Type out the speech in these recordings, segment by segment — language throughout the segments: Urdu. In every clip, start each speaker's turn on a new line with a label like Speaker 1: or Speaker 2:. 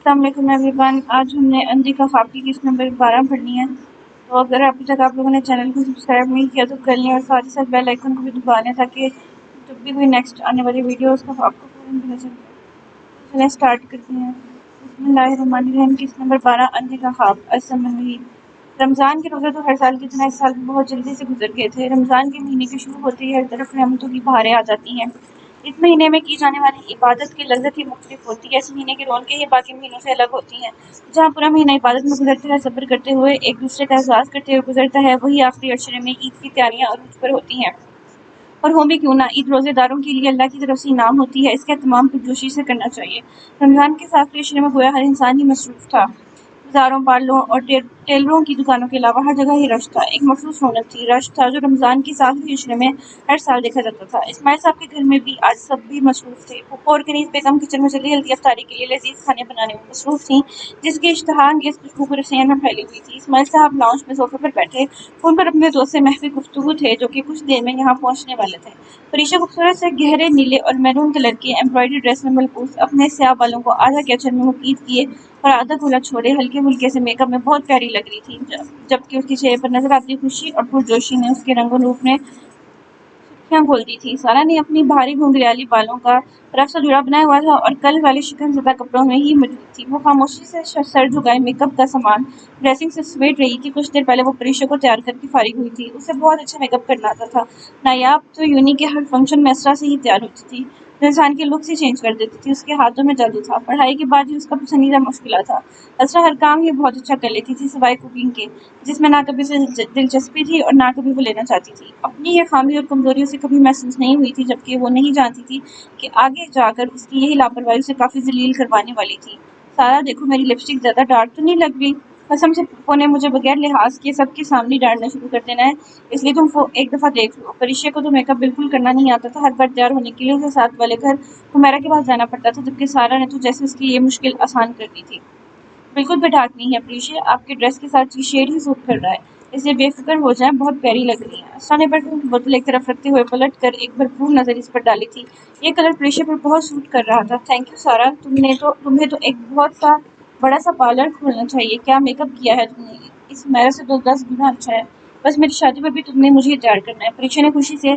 Speaker 1: السلام علیکم ایوریون، آج ہم نے اندھی کا خواب کی قسط نمبر 12 پڑھنی ہے۔ تو اگر ابھی تک آپ لوگوں نے چینل کو سبسکرائب نہیں کیا تو کر لیں اور ساتھ ہی ساتھ بیل آئیکن کو بھی دبا لیں تاکہ جب بھی کوئی نیکسٹ آنے والی ویڈیو اس کا آپ کو فوراً پتہ چل جائے۔ چلیں اسٹارٹ کرتے ہیں۔ بسم اللہ الرحمن الرحیم۔ قسط نمبر 12 اندھی کا خواب۔ رمضان کے روزے تو ہر سال کی طرح اس سال بھی بہت جلدی سے گزر گئے تھے۔ رمضان کے مہینے کے شروع ہوتے ہی ہر طرف رحمتوں کی بہاریں آ جاتی ہیں۔ اس مہینے میں کی جانے والی عبادت کی لذت ہی مختلف ہوتی ہے۔ اس مہینے کی رونقیں ہی باقی مہینوں سے الگ ہوتی ہیں۔ جہاں پورا مہینہ عبادت میں گزرتا ہے، صبر کرتے ہوئے ایک دوسرے کا احساس کرتے ہوئے گزرتا ہے، وہی آخری عشرے میں عید کی تیاریاں عروج پر ہوتی ہیں۔ اور ہو بھی کیوں نہ، عید روزے داروں کے لیے اللہ کی طرف سے انعام ہوتی ہے، اس کا اہتمام پرجوشی سے کرنا چاہیے۔ رمضان کے آخری عشرے میں گویا ہر انسان ہی مصروف تھا۔ بازاروں، پارلروں اور ٹیلروں کی دکانوں کے علاوہ ہر جگہ ہی رش تھا۔ ایک مخصوص رونق تھی، رش تھا جو رمضان کی آخری عشرے میں ہر سال دیکھا جاتا تھا۔ اسماعیل صاحب کے گھر میں بھی آج سب بھی مصروف تھے۔ پھپھو اور کنیز بیگم کچن میں جلدی جلدی افطاری کے لیے لذیذ کھانے بنانے میں مصروف تھیں، جس کی اشتہا انگیز خوشبو پورے صحن میں پھیلی ہوئی تھی۔ اسماعیل صاحب لاؤنج میں صوفے پر بیٹھے فون پر اپنے دوست سے محفی گفتگو تھے، جو کہ کچھ دیر میں یہاں پہنچنے والے تھے۔ پریشا خوبصورت سے گہرے نیلے اور میرون کلر کی ایمبرائڈری ڈریس میں ملبوس، اپنے سیاہ بالوں کو آدھا کیچر میں مفید کیے اور آدھا کھلا چھوڑے ہلکے پھلکے سے میک اپ میں بہت پیاری لگ رہی تھی، جبکہ اس کے چہرے پر نظر آتی خوشی اور پرجوشی نے اس کے رنگ و روپ میں سرخیاں کھول دی تھی۔ سارا نے اپنی بھاری گھنگریالی بالوں کا رف سا جوڑا بنایا ہوا تھا اور کل والے شکن زدہ کپڑوں میں ہی موجود تھی۔ وہ خاموشی سے سر جھکائے میک اپ کا سامان ڈریسنگ سے سمیٹ رہی تھی۔ کچھ دیر پہلے وہ پریشا کو تیار کر کے فارغ ہوئی تھی۔ اسے بہت اچھا میک اپ کرنا آتا تھا۔ نایاب تو یونی کے ہر فنکشن میں اسرا سے ہی تیار ہوتی تھی، جو انسان کے لک ہی چینج کر دیتی تھی۔ اس کے ہاتھوں میں جادو تھا۔ پڑھائی کے بعد ہی اس کا پسندیدہ مشغلہ تھا۔ اسرا ہر کام ہی بہت اچھا کر لیتی تھی سوائے کوکنگ کے، جس میں نہ کبھی اسے دلچسپی تھی اور نہ کبھی وہ لینا چاہتی تھی۔ اپنی یہ خامی اور کمزوری اسے کبھی محسوس نہیں ہوئی تھی، جبکہ وہ نہیں جانتی تھی کہ آگے جا کر اس کی یہی لاپرواہی اسے کافی ذلیل کروانے والی تھی۔ سارا دیکھو، میری لپسٹک زیادہ ڈارک تو نہیں لگ رہی؟ قسم سے پھپھو نے مجھے بغیر لحاظ کیے سب کے سامنے ڈانٹنا شروع کر دینا ہے، اس لیے تم ایک دفعہ دیکھ لو۔ پریشا کو تو میک اپ بالکل کرنا نہیں آتا تھا۔ ہر بار تیار ہونے کے لیے اسے ساتھ والے گھر حمیرا کے پاس جانا پڑتا تھا، جبکہ سارا نے تو جیسے اس کی یہ مشکل آسان کر دی تھی۔ بالکل بھی ڈھاک نہیں ہے پریشا، آپ کے ڈریس کے ساتھ یہ شیڈ ہی سوٹ کر رہا ہے، اس لیے بے فکر ہو جائیں، بہت پیاری لگ رہی ہیں۔ اسرا نے پرفیوم کی بوتل ایک طرف رکھتے ہوئے پلٹ کر ایک بھرپور نظر اس پر ڈالی تھی۔ یہ کلر پریشا پر بہت سوٹ کر رہا تھا۔ تھینک یو سارا، تمہیں تو ایک بہت سا بڑا سا پارلر کھولنا چاہیے۔ کیا میک اپ کیا ہے تم نے؟ اس میرا سے تو 10 گنا اچھا ہے۔ بس میری شادی پر بھی تم نے مجھے تیار کرنا ہے، پریشا نے خوشی سے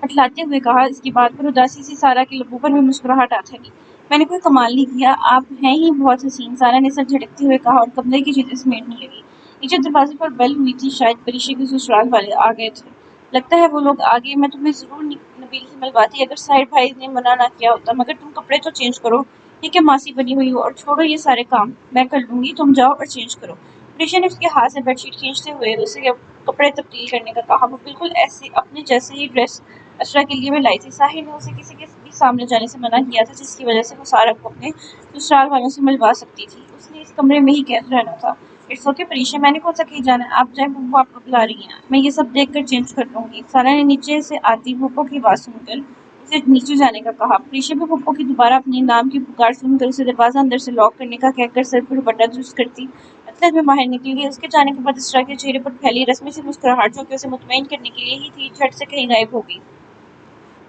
Speaker 1: اٹھلاتے ہوئے کہا۔ اس کی بات پر اداسی سی سارا کے لبوں پر بھی مسکراہٹ آ ٹھہری۔ میں نے کوئی کمال نہیں کیا، آپ ہیں ہی بہت حسین، سارا نے سر جھٹکتے ہوئے کہا اور کمرے کی چیزیں سمیٹنے لگی۔ نیچے دروازے پر بیل ہوئی تھی، شاید پریشا کے سسرال والے آ گئے تھے۔ لگتا ہے وہ لوگ آ گئے، میں تمہیں ضرور نبیل سے ملواتی اگر ساحر بھائی نے منع نہ کیا ہوتا، مگر تم کپڑے تو چینج کرو۔ ٹھیک ہے ماسی بنی ہوئی ہو، اور چھوڑو یہ سارے کام، میں کر لوں گی، تم جاؤ اور چینج کرو۔ پریشا نے اس کے ہاتھ سے بیڈ شیٹ کھینچتے ہوئے اسے کپڑے تبدیل کرنے کا کہا۔ وہ بالکل اپنے جیسے ہی ڈریس اسرا کے لیے میں لائی تھی۔ ساحر نے اسے کسی کے بھی سامنے جانے سے منع کیا تھا، جس کی وجہ سے وہ سارا کو اپنے سسرال والوں سے ملوا سکتی تھی۔ اس نے اس کمرے میں ہی قید رہنا تھا۔ اٹس اوکے پریشا، میں نے کون سا کہیں جانا ہے، آپ جائیں، پھپھو آپ کو بلا رہی ہیں، میں یہ سب دیکھ کر چینج کر لوں گی۔ سارا نے نیچے سے آتی پھپھو کی آواز سن کر اسے نیچے جانے کا کہا۔ پریشا بھی پھپھو کی دوبارہ اپنے نام کی پکار سن کر اسے دروازہ اندر سے لاک کرنے کا کہہ کر سر پر دوپٹہ درست کرتی عطلت میں باہر نکل گئی۔ اس کے جانے کے بعد اسرا کے چہرے پر پھیلی رسمی سی مسکراہٹ، جو کہ اسے مطمئن کرنے کے لیے ہی تھی، جھٹ سے کہیں غائب ہو گئی۔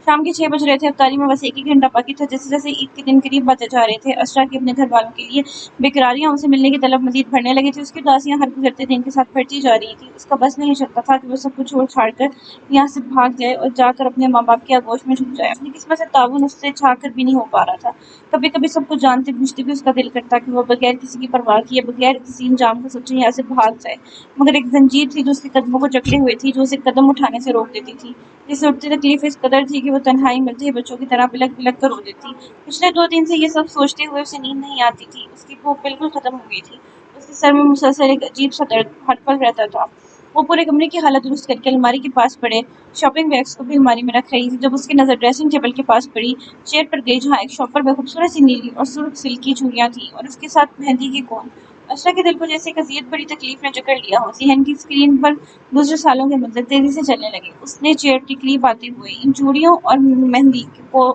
Speaker 1: شام کے 6 بج رہے تھے، افطاری میں بس ایک ہی گھنٹہ باقی تھا۔ جیسے جیسے عید کے دن قریب آتے جا رہے تھے، اسرا کی اپنے گھر والوں کے لیے بےقراریاں ان سے ملنے کی طلب مزید بڑھنے لگی تھی۔ اس کی اداسیاں ہر گزرتے دن کے ساتھ بڑھتی جا رہی تھیں۔ اس کا بس نہیں چلتا تھا کہ وہ سب کچھ چھوڑ چھاڑ کر یہاں سے بھاگ جائے اور جا کر اپنے ماں باپ کی آغوش میں چھپ جائے۔ اپنی قسمت سے تعاون اس سے چھا کر بھی نہیں ہو پا رہا تھا۔ کبھی کبھی سب کچھ جانتے بوجھتے بھی اس کا دل کرتا کہ وہ بغیر کسی کی پرواہ کیے، بغیر کسی انجام کو سوچے یہاں سے بھاگ جائے، مگر ایک زنجیر تھی جو اس کے قدموں کو جکڑے ہوئے تھی، جو اسے قدم اٹھانے سے روک دیتی تھی، جسے اٹھتی تکلیف اس قدر تھی کہ وہ تنہائی میں تھے بچوں کی طرح بلک بلک کر رو دیتی۔ پچھلے 2 دن سے یہ سب سوچتے ہوئے اسے نیند نہیں آتی تھی۔ اس کی بھوک بالکل ختم ہو گئی تھی۔ اس کے سر میں مسلسل ایک عجیب سا درد ہر پل رہتا تھا۔ وہ پورے کمرے کی حالت درست کر کے الماری کے پاس پڑے شاپنگ بیگز کو بھی الماری میں رکھ رہی تھی، جب اس کی نظر ڈریسنگ ٹیبل کے پاس پڑی چیئر پر گئی، جہاں ایک شاپر میں خوبصورت سی نیلی اور سرخ سلک کی چوڑیاں تھیں اور اس کے ساتھ مہندی کی کون۔ اسرا کے دل کو جیسے ایک اذیت بڑی تکلیف نے جکڑ لیا ہو۔ ذہن کی اسکرین پر گزشتہ سالوں کے منظر تیزی سے چلنے لگے۔ اس نے چیئر کے قریب آتے ہوئے ان چوڑیوں اور مہندی کو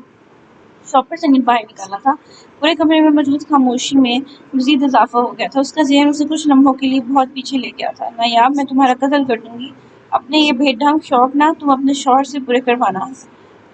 Speaker 1: شاپر سے باہر نکالا تھا۔ پورے کمرے میں موجود خاموشی میں مزید اضافہ ہو گیا تھا۔ اس کا ذہن اسے کچھ لمحوں کے لیے بہت پیچھے لے گیا تھا۔ نایاب، میں تمہارا قتل کر دوں گی۔ اپنے یہ بے ڈھنگ شوق نہ تم اپنے شوہر سے پورے کروانا۔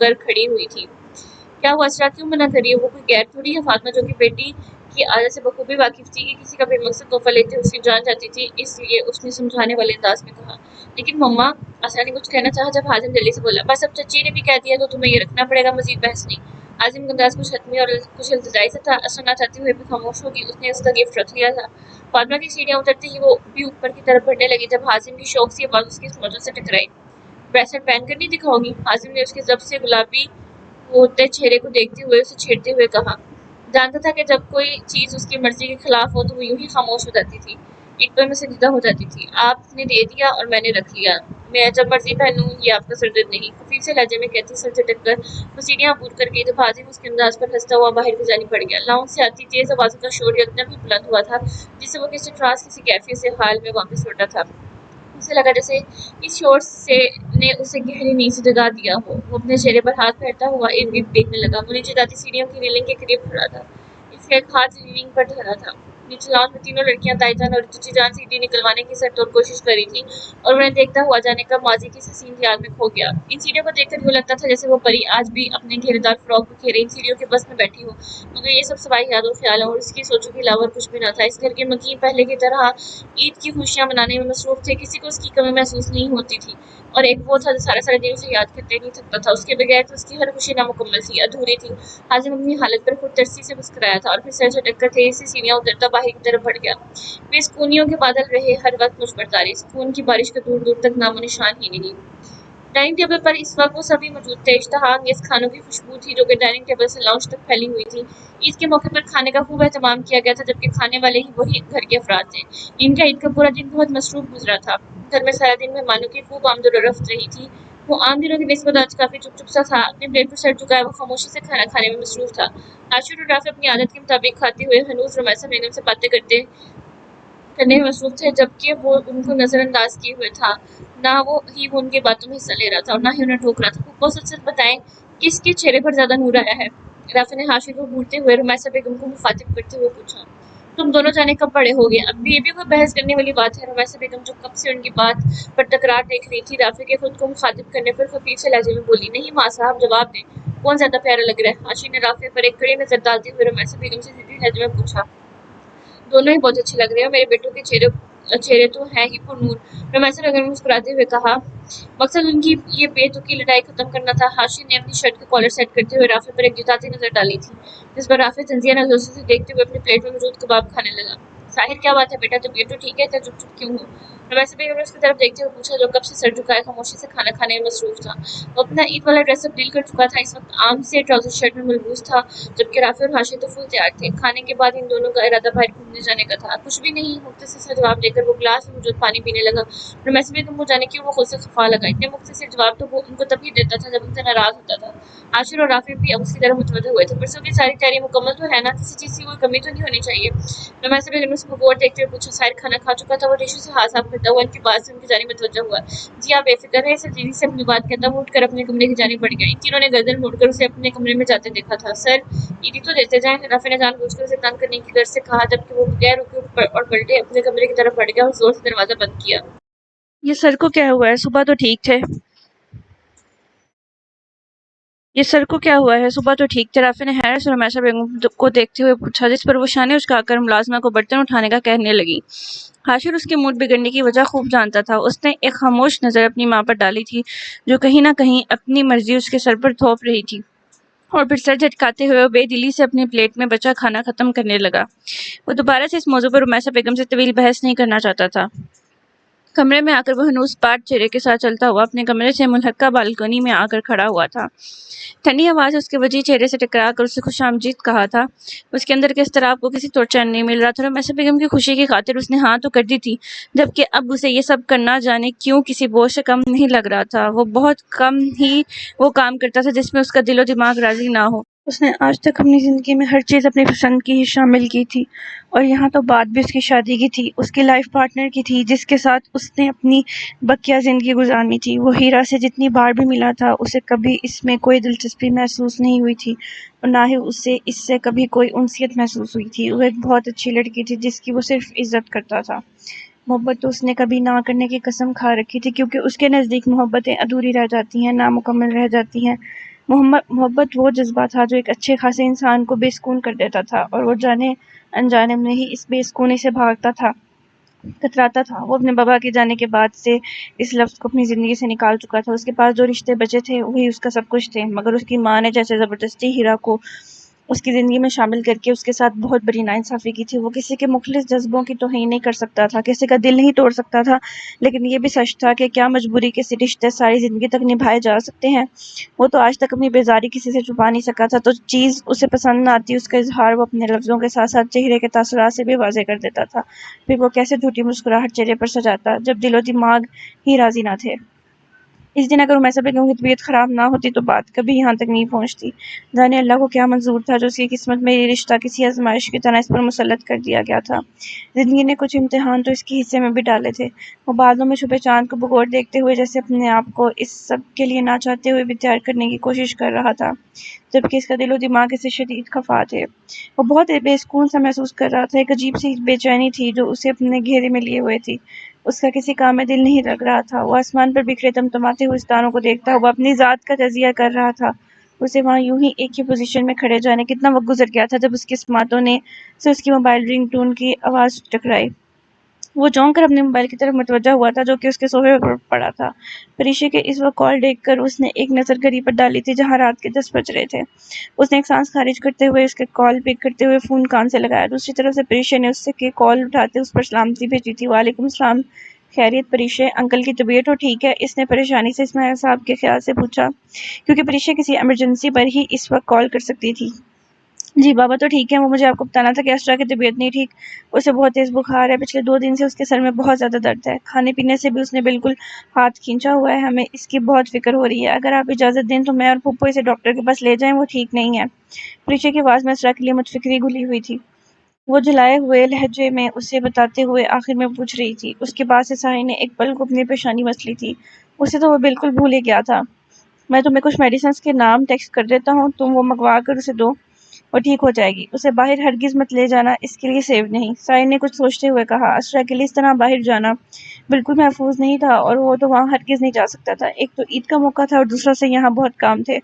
Speaker 2: کر کھڑی ہوئی تھی. کیا ہوا اسرا کیوں منع کر رہی ہے؟ وہ کوئی غیر تھوڑی ہے. فاطمہ جو کہ بیٹی کی عادت سے بخوبی واقف تھی کہ کسی کا بے مقصد تحفہ لیتے اس کی جان جاتی تھی اس لیے اس نے سمجھانے والے انداز میں کہا. لیکن مما اسرا نے کچھ کہنا چاہا جب حازم جلدی سے بولا بس اب چچی نے بھی کہہ دیا تو تمہیں یہ رکھنا پڑے گا. مزید بحث نہیں. حازم کا انداز کچھ حتمی اور کچھ التجائی سے تھا. اسرا نہ چاہتے ہوئے بھی خاموش ہوگی. اس نے اس کا گفٹ رکھ لیا تھا. فاطمہ کی سیڑھیاں اترتے ہی وہ بھی اوپر کی طرف بڑھنے لگی جب حازم کی شوق سی آواز اس کی توجہ سے ٹکرائی. بریسلٹ پہن کر نہیں دکھاؤ گی؟ حازم نے اس کے ضبط سے گلابی ہوتے چہرے کو دیکھتے ہوئے اسے چھیڑتے ہوئے کہا. جانتا تھا کہ جب کوئی چیز اس کی مرضی کے خلاف ہو تو وہ یوں ہی خاموش ہو جاتی تھی. ایک پل میں سنجیدہ ہو جاتی تھی. آپ نے دے دیا اور میں نے رکھ لیا. میں جب مرضی پہنوں یہ آپ کا سردرد نہیں. خفیف سے لہجے میں کہتی سر جھٹک کر وہ سیڑھیاں عبور کر گئی جب حازم اس کے انداز پر ہنستا ہوا باہر کی جانب بڑھ گیا. لاؤنج سے آتی تیز آوازوں کا شور یکدم ہی بلند ہوا تھا جس سے وہ کسی ٹراس کسی کیفیت سے حال میں واپس لوٹا تھا. اسے لگا جیسے اس شور سے نے اسے گہری نیند سے جگا دیا ہو. وہ اپنے چہرے پر ہاتھ پھیرتا ہوا ارد گرد دیکھنے لگا. وہ نیچے جاتی سیڑھیوں کی ریلنگ کے قریب کھڑا تھا. اس کا ایک ہاتھ ریلنگ پر دھرا تھا. نیچے لاؤنج میں تینوں لڑکیاں تائی جان اور چچی جان سیڑھی نکلوانے کی سر توڑ کوشش کر رہی تھی اور انہیں دیکھتا ہوا جانے کا ماضی کی حسین خیال میں کھو گیا. ان سیڑھیوں کو دیکھ کر یوں لگتا تھا جیسے وہ پری آج بھی اپنے گھیرے دار فراک کو گھیرے ان سیڑھیوں کے بس میں بیٹھی ہو مگر یہ سب سوائے یاد و خیال اور اس کی سوچوں کے علاوہ کچھ بھی نہ تھا. اس گھر کے مکین پہلے کی طرح عید کی خوشیاں منانے میں مصروف تھے. کسی کو اس کی کمی محسوس نہیں ہوتی تھی اور ایک وہ تھا جو سارے سارے دن اسے یاد کرتے نہیں تھکتا تھا. اس کے بغیر تو اس کی ہر خوشی نامکمل تھی, ادھوری تھی. حازم اپنی حالت پر خود ترسی سے مسکرایا تھا اور پھر سر جھٹک کر تیزی سے سیڑھیاں اترتا باہر کی طرف بڑھ گیا. بے سکونیوں کے بادل رہے ہر وقت مجھ پر طاری. سکون کی بارش کا دور دور تک نام و نشان ہی نہیں. ڈائننگ ٹیبل پر اس وقت وہ سبھی موجود تھے. اشتہا انگیز کھانوں کی خوشبو تھی جو کہ ڈائننگ ٹیبل سے لاؤنج تک پھیلی ہوئی تھی. عید کے موقع پر کھانے کا خوب اہتمام کیا گیا تھا جبکہ کھانے والے ہی وہی گھر کے افراد تھے. ان کا عید کا پورا دن بہت مصروف گزرا تھا. گھر میں سارا دن مہمانوں کی خوب آمد و رفت رہی تھی. وہ عام دنوں کی نسبت آج کافی چپ چپ سا تھا. اپنے پلیٹ پر سر جھکائے وہ خاموشی سے کھانا کھانے میں مصروف تھا. عاشور اور رافع اپنی عادت کے مطابق کھاتے ہوئے ہنوز رمیسا بیگم سے باتیں کرنے میں مصروف تھے جبکہ وہ ان کو نظر انداز کیے ہوئے تھا. نہ وہ ان کی باتوں میں حصہ لے رہا تھا اور نہ ہی انہیں ٹوک رہا تھا. پھپھو سچ سچ بتائیں کس کے چہرے پر زیادہ نور آیا ہے؟ رافع نے حاشر کو گھورتے ہوئے رمیسا بیگم کو مخاطب کرتے ہوئے پوچھا. تم دونوں جانے کب بڑے ہو گئے؟ اب یہ بھی کوئی بحث کرنے والی بات ہے؟ رمیسا بیگم جو کب سے ان کی بات پر تکرار دیکھ رہی تھی رافع کے خود کو مخاطب کرنے پر خفیف سے لہجے میں بولی. نہیں ماں صاحب جواب دیں کون زیادہ پیارا لگ رہا ہے؟ حاشر نے رافع پر ایک کڑی نظر ڈالتے ہوئے رمیسا بیگم سے سیدھے لہجے میں پوچھا. دونوں ہی بہت اچھے لگ رہے ہیں. میرے بیٹوں کے چہرے تو ہیں ہی پر نور. رمیسا بیگم نے مسکراتے ہوئے کہا. مقصد ان کی یہ بے تکی لڑائی ختم کرنا تھا. حاشر نے اپنی شرٹ کا کالر سیٹ کرتے ہوئے رافع پر ایک جتاتی نظر ڈالی تھی جس پر رافع تنزیہ نظروں سے دیکھتے ہوئے اپنی پلیٹ میں موجود کباب کھانے لگا. ظاہر کیا بات ہے بیٹا طبیعت تو ٹھیک ہے اتنا چپ چپ کیوں ہو؟ رمیسا بیگم نے اس کی طرف دیکھتے ہوئے پوچھا جو کب سے سر جھکائے خاموشی سے کھانا کھانے میں مصروف تھا. وہ اپنا عید والا ڈریس اب ڈیل کر چکا تھا. اس وقت عام سے ٹراؤزر شرٹ میں ملبوس تھا جبکہ رافع اور حاشر تو فل تیار تھے. کھانے کے بعد ان دونوں کا ارادہ باہر گھومنے جانے کا تھا. کچھ بھی نہیں مختصر سا جواب دے کر وہ گلاس میں موجود پانی پینے لگا. رمیسا بیگم کو جانے کیوں وہ خود سے خفا لگا. اتنے مختصر جواب تو وہ ان کو تبھی دیتا تھا جب ان سے ناراض ہوتا تھا. حاشر اور رافع بھی اب اس کی طرف متوجہ ہوئے تھے. پرسوں کی ساری تیاری مکمل تو ہے نا؟ کسی چیز کی کوئی کمی تو نہیں ہونی چاہیے؟ رمیسا بیگم نے اس کو غور دیکھتے ہوئے پوچھا. ساحر کھانا کھا چکا تھا. وہ ٹیشو سے ہاتھ صاف کرتا ہوا ان کی بات سے ان کی جانب متوجہ ہوا. جی آپ بے فکر رہیں. سر تیزی سے اپنی بات کہتا وہ اٹھ کر اپنے کمرے کی جانب بڑھ گیا. ان تینوں نے گردن موڑ کر اسے اپنے کمرے میں جاتے دیکھا تھا. سر عیدی تو دیتے جائیں. رافع نے جان بوجھ کر اسے تنگ کرنے کی غرض سے کہا جبکہ وہ بغیر رکے اور پلٹے اپنے کمرے کی طرف بڑھ گیا اور زور سے دروازہ بند کیا.
Speaker 1: یہ سر کو کیا ہوا ہے؟ صبح تو ٹھیک تھے. صبح تو ٹھیک تھے. رافع نے حیرت سے رمیسا بیگم کو دیکھتے ہوئے پوچھا جس پر وہ شانے اچکا کر ملازمہ کو برتن اٹھانے کا کہنے لگی. حاشر اس کے موڈ بگڑنے کی وجہ خوب جانتا تھا. اس نے ایک خاموش نظر اپنی ماں پر ڈالی تھی جو کہیں نہ کہیں اپنی مرضی اس کے سر پر تھوپ رہی تھی اور پھر سر جھٹکاتے ہوئے وہ بے دلی سے اپنی پلیٹ میں بچا کھانا ختم کرنے لگا. وہ دوبارہ سے اس موضوع پر رمیسا بیگم سے طویل بحث نہیں کرنا چاہتا تھا. کمرے میں آ کر وہ ہنوز پاٹ چہرے کے ساتھ چلتا ہوا اپنے کمرے سے ملحقہ بالکنی میں آ کر کھڑا ہوا تھا. ٹھنڈی ہوا سے اس کے وجیح چہرے سے ٹکرا کر اسے خوش آمدید کہا تھا. اس کے اندر کے اضطراب کو کسی طور چین نہیں مل رہا تھا. رمیسا بیگم کی خوشی کی خاطر اس نے ہاں تو کر دی تھی جبکہ اب اسے یہ سب کرنا جانے کیوں کسی بوجھ سے کم نہیں لگ رہا تھا. وہ بہت کم ہی وہ کام کرتا تھا جس میں اس کا دل و دماغ راضی نہ ہو. اس نے آج تک اپنی زندگی میں ہر چیز اپنی پسند کی ہی شامل کی تھی، اور یہاں تو بات بھی اس کی شادی کی تھی، اس کی لائف پارٹنر کی تھی، جس کے ساتھ اس نے اپنی بقیہ زندگی گزارنی تھی۔ وہ ہیرا سے جتنی بار بھی ملا تھا، اسے کبھی اس میں کوئی دلچسپی محسوس نہیں ہوئی تھی، اور نہ ہی اسے اس سے کبھی کوئی انسیت محسوس ہوئی تھی۔ وہ ایک بہت اچھی لڑکی تھی جس کی وہ صرف عزت کرتا تھا۔ محبت تو اس نے کبھی نہ کرنے کی قسم کھا رکھی تھی، کیونکہ اس کے نزدیک محبتیں ادھوری رہ جاتی ہیں، نامکمل رہ جاتی ہیں۔ محبت وہ جذبہ تھا جو ایک اچھے خاصے انسان کو بے سکون کر دیتا تھا، اور وہ جانے انجانے میں ہی اس بے سکونی سے بھاگتا تھا، کتراتا تھا۔ وہ اپنے بابا کے جانے کے بعد سے اس لفظ کو اپنی زندگی سے نکال چکا تھا۔ اس کے پاس جو رشتے بچے تھے وہی اس کا سب کچھ تھے، مگر اس کی ماں نے جیسے زبردستی ہیرا کو اس کی زندگی میں شامل کر کے اس کے ساتھ بہت بڑی ناانصافی کی تھی۔ وہ کسی کے مخلص جذبوں کی توہین نہیں کر سکتا تھا، کسی کا دل نہیں توڑ سکتا تھا، لیکن یہ بھی سچ تھا کہ کیا مجبوری کے رشتے ساری زندگی تک نبھائے جا سکتے ہیں؟ وہ تو آج تک اپنی بیزاری کسی سے چھپا نہیں سکا تھا، تو چیز اسے پسند نہ آتی اس کا اظہار وہ اپنے لفظوں کے ساتھ ساتھ چہرے کے تاثرات سے بھی واضح کر دیتا تھا۔ پھر وہ کیسے جھوٹی مسکراہٹ چہرے پر سجاتا جب دل و دماغ ہی راضی نہ تھے۔ اس دن اگر عمیر صاحب کی طبیعت خراب نہ ہوتی تو بات کبھی یہاں تک نہیں پہنچتی۔ جانے اللہ کو کیا منظور تھا جو اس کی قسمت میں یہ رشتہ کسی آزمائش کی طرح اس پر مسلط کر دیا گیا تھا۔ زندگی نے کچھ امتحان تو اس کے حصے میں بھی ڈالے تھے۔ وہ بادلوں میں چھپے چاند کو بغور دیکھتے ہوئے جیسے اپنے آپ کو اس سب کے لیے نہ چاہتے ہوئے بھی تیار کرنے کی کوشش کر رہا تھا، جبکہ اس کا دل و دماغ اس سے شدید خفا تھے۔ وہ بہت بے سکون سا محسوس کر رہا تھا، ایک عجیب سی بے چینی تھی جو اسے اپنے گھیرے میں لیے ہوئے تھی۔ اس کا کسی کام میں دل نہیں لگ رہا تھا۔ وہ آسمان پر بکھرے تمتماتے ہوئے ستاروں کو دیکھتا ہوا اپنی ذات کا تجزیہ کر رہا تھا۔ اسے وہاں یوں ہی ایک ہی پوزیشن میں کھڑے جانے کتنا وقت گزر گیا تھا جب اس کی اسماعتوں نے سے اس کی موبائل رنگ ٹون کی آواز ٹکرائی۔ وہ چونک کر اپنے موبائل کی طرف متوجہ ہوا تھا جو کہ اس کے صوفے پر پڑا تھا۔ پریشے کے اس وقت کال دیکھ کر اس نے ایک نظر گھڑی پر ڈالی تھی جہاں رات کے 10 بج رہے تھے۔ اس نے ایک سانس خارج کرتے ہوئے اس کے کال پک کرتے ہوئے فون کان سے لگایا۔ دوسری طرف سے پریشے نے اس کے کال اٹھاتے اس پر سلامتی بھیجی تھی۔ وعلیکم السلام، خیریت پریشے؟ انکل کی طبیعت تو ٹھیک ہے؟ اس نے پریشانی سے اسماعیل صاحب کے خیال سے پوچھا، کیونکہ پریشے کسی ایمرجنسی پر ہی اس وقت کال کر سکتی تھی۔ جی بابا تو ٹھیک ہے، وہ مجھے آپ کو بتانا تھا کہ اسرا کی طبیعت نہیں ٹھیک، اسے بہت تیز بخار ہے، پچھلے 2 دن سے اس کے سر میں بہت زیادہ درد ہے، کھانے پینے سے بھی اس نے بالکل ہاتھ کھینچا ہوا ہے، ہمیں اس کی بہت فکر ہو رہی ہے، اگر آپ اجازت دیں تو میں اور پھپھو اسے ڈاکٹر کے پاس لے جائیں، وہ ٹھیک نہیں ہے۔ پریشے کی آواز میں اسرا کے لیے متفکری گھلی ہوئی تھی۔ وہ جھلائے ہوئے لہجے میں اسے بتاتے ہوئے آخر میں پوچھ رہی تھی۔ اس کے بعد سے ساحل نے ایک پل کو اپنی پیشانی مس لی تھی۔ اسے تو وہ بالکل بھول ہی گیا تھا۔ میں تمہیں کچھ میڈیسنز کے نام ٹیکسٹ کر دیتا ہوں، تم وہ منگوا کر اسے دو، وہ ٹھیک ہو جائے گی۔ اسے باہر ہرگز مت لے جانا، اس کے لیے سیف نہیں۔ ساحل نے کچھ سوچتے ہوئے کہا، اسرا کے لیے اس طرح باہر جانا بالکل محفوظ نہیں تھا، اور وہ تو وہاں ہرگز نہیں جا سکتا تھا۔ ایک تو عید کا موقع تھا اور دوسرا سے یہاں بہت کام تھے،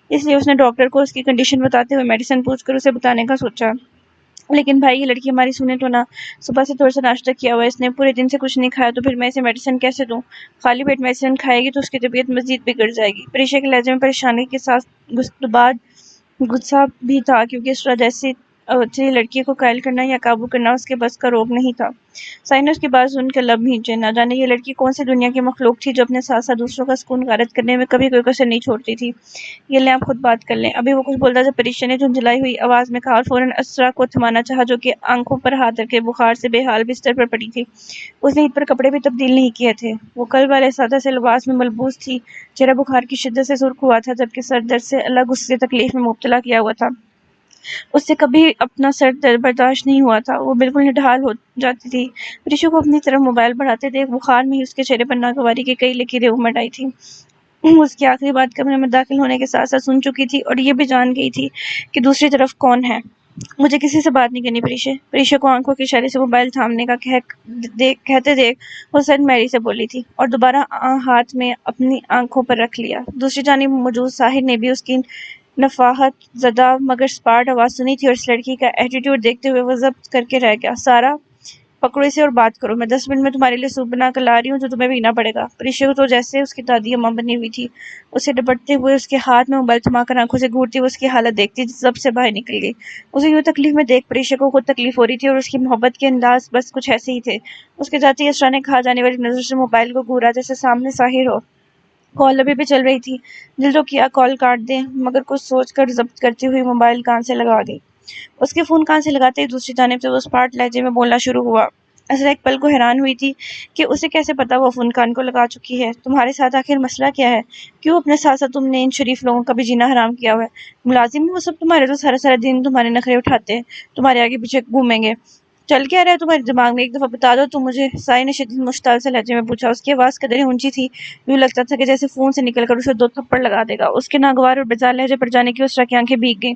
Speaker 1: اس لیے اس نے ڈاکٹر کو اس کی کنڈیشن بتاتے ہوئے میڈیسن پوچھ کر اسے بتانے کا سوچا۔ لیکن بھائی یہ لڑکی ہماری سنے تو نہ، صبح سے تھوڑا سا ناشتہ کیا ہوا ہے اس نے، پورے دن سے کچھ نہیں کھایا، تو پھر میں اسے میڈیسن کیسے دوں؟ خالی پیٹ میڈیسن کھائے گی تو اس کی طبیعت مزید بگڑ جائے گی۔ پریشے کے لہجے میں پریشانی کے ساتھ غصہ بھی تھا، کیونکہ اسرا جیسی اچھی لڑکی کو قائل کرنا یا قابو کرنا اس کے بس کا روگ نہیں تھا۔ سائن نے اس کی بات سن کر لب بھینچے، نہ جانے یہ لڑکی کون سی دنیا کی مخلوق تھی جو اپنے ساتھ ساتھ دوسروں کا سکون غارت کرنے میں کبھی کوئی کسر نہیں چھوڑتی تھی۔ یہ لیں آپ خود بات کر لیں۔ ابھی وہ کچھ بولتا جب پریشا نے جھنجھلائی ہوئی آواز میں کہا اور فوراً اسرا کو تھمانا چاہا جو کہ آنکھوں پر ہاتھ رکھے بخار سے بے حال بستر پر پڑی تھی۔ اس نے عید پر کپڑے بھی تبدیل نہیں کیے تھے، وہ کل والے سادہ سے لباس میں ملبوس تھی۔ چہرہ بخار کی شدت سے سرخ ہوا تھا، جبکہ سر درد سے الگ اس سے تکلیف میں مبتلا کیا ہوا تھا۔ اس سے کبھی اپنا سر درد برداشت نہیں ہوا تھا، وہ بالکل نڈھال ہو جاتی تھی۔ پریشو کو اپنی طرف موبائل بڑھاتے دیکھ بخار میں ہی اس کے چہرے پر ناگواری کی کئی لکیریں امڑ آئی تھیں۔ اس کی آخری بات کمرے میں داخل ہونے کے ساتھ ساتھ سن چکی تھی اور یہ بھی جان گئی تھی کہ دوسری طرف کون ہے۔ مجھے کسی سے بات نہیں کرنی پریشے کو آنکھوں کے اشارے سے موبائل تھامنے کا کہتے دیکھ وہ سینٹ میری سے بولی تھی اور دوبارہ ہاتھ میں اپنی آنکھوں پر رکھ لیا۔ دوسری جانب موجود ساحر نے بھی اس کی نفاحت زدہ مگر سپاٹ آواز سنی تھی اور اس لڑکی کا ایٹیٹیوڈ دیکھتے ہوئے وہ ضبط کر کے رہ گیا۔ سارا پکڑو اسے اور بات کرو، میں 10 منٹ میں تمہارے لیے سوپ بنا کر لا رہی ہوں جو تمہیں پینا پڑے گا۔ پریشا تو جیسے اس کی دادی اماں بنی ہوئی تھی، اسے ڈپٹتے ہوئے اس کے ہاتھ میں موبائل تھما کر آنکھوں سے گھورتی ہوئے اس کی حالت دیکھتی ضبط سے باہر نکل گئی۔ اسے یوں تکلیف میں دیکھ پریشا کو خود تکلیف ہو رہی تھی اور اس کی محبت کے انداز بس کچھ ایسے ہی تھے۔ اس کے جاتے ہی اسرا نے کھا جانے والی نظر سے موبائل کو گھورا جیسے سامنے ساحر ہو۔ کال ابھی بھی چل رہی تھی، دل تو کیا کال کاٹ دیں، مگر کچھ سوچ کر ضبط کرتی ہوئی موبائل کان سے لگا گئی۔ اس کے فون کان سے لگاتے ہی دوسری جانب سے وہ اسپاٹ لہجے میں بولنا شروع ہوا، اسرا ایک پل کو حیران ہوئی تھی کہ اسے کیسے پتا وہ فون کان کو لگا چکی ہے۔ تمہارے ساتھ آخر مسئلہ کیا ہے؟ کیوں اپنے ساتھ ساتھ تم نے ان شریف لوگوں کا بھی جینا حرام کیا ہوا ہے؟ ملازم ہیں وہ سب تمہارے، تو سارا سارا دن تمہارے نخرے اٹھاتے ہیں، تمہارے آگے پیچھے گھومیں گے۔ چل کیا رہا ہے تمہارے دماغ میں؟ ایک دفعہ بتا دو تو مجھے، سائے نے شدید مشتعل سے لہجے میں پوچھا۔ اس کی آواز قدرے اونچی تھی، یوں لگتا تھا کہ جیسے فون سے نکل کر اسے 2 تھپڑ لگا دے گا۔ اس کے ناگوار اور بیزار لہجے پر جانے کی اسرا کی آنکھیں بھیگ گئیں۔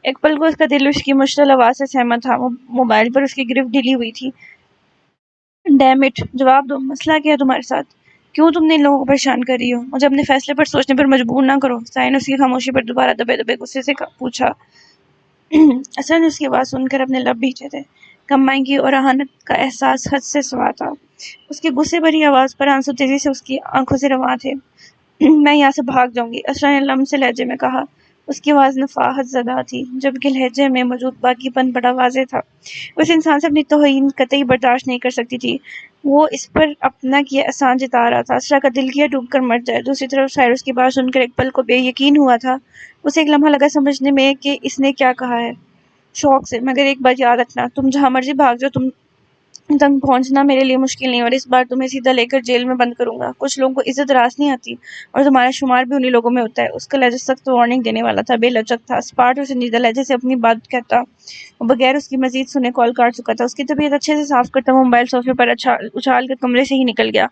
Speaker 1: ایک پل کو اس کا دل اس کی مشتعل آواز سے سہما تھا۔ موبائل پر اس کی گرفت ڈھیلی ہوئی تھی۔ ڈیم اٹ، جواب دو، مسئلہ کیا ہے تمہارے ساتھ؟ کیوں تم نے ان لوگوں کو پریشان کر رہی ہو؟ مجھے اپنے فیصلے پر سوچنے پر مجبور نہ کرو، سائے نے اس کی خاموشی پر دوبارہ دبے دبے غصے سے پوچھا۔ اصل نے اس کی آواز سن کر اپنے لب بھینچے تھے۔ کم مائنگی اور اہانت کا احساس حد سے سوا تھا۔ اس کی غصے بھری آواز پر آنسو تیزی سے اس کی آنکھوں سے رواں تھے۔ میں یہاں سے بھاگ جاؤں گی، اسرا نے لم سے لہجے میں کہا۔ اس کی آواز نفاحت زدہ تھی، جبکہ لہجے میں موجود باقی پن بڑا واضح تھا۔ اس انسان سے اپنی توہین قطعی برداشت نہیں کر سکتی تھی۔ وہ اس پر اپنا کیا احسان جتا رہا تھا۔ اسرا کا دل کیا ڈوب کر مر جائے۔ دوسری طرف سائرس کی بات سن کر ایک پل کو بے یقین ہوا تھا۔ اسے ایک لمحہ لگا سمجھنے میں کہ اس نے کیا کہا ہے، شوق سے، مگر ایک بات یاد رکھنا، تم جہاں مرضی بھاگ جاؤ، تم تک پہنچنا میرے لیے مشکل نہیں، اور اس بار تمہیں سیدھا لے کر جیل میں بند کروں گا۔ کچھ لوگوں کو عزت راس نہیں آتی، اور تمہارا شمار بھی انہی لوگوں میں ہوتا ہے۔ اس کا لہجہ سخت وارننگ دینے والا تھا، بے لچک تھا، اسپاٹ اور سنجیدہ لہجے سے اپنی بات کہتا۔ وہ بغیر اس کی مزید سنے کال کاٹ چکا تھا۔ اس کی طبیعت اچھے سے صاف کرتا وہ موبائل صوفے پر اچھال کر کمرے سے ہی نکل گیا۔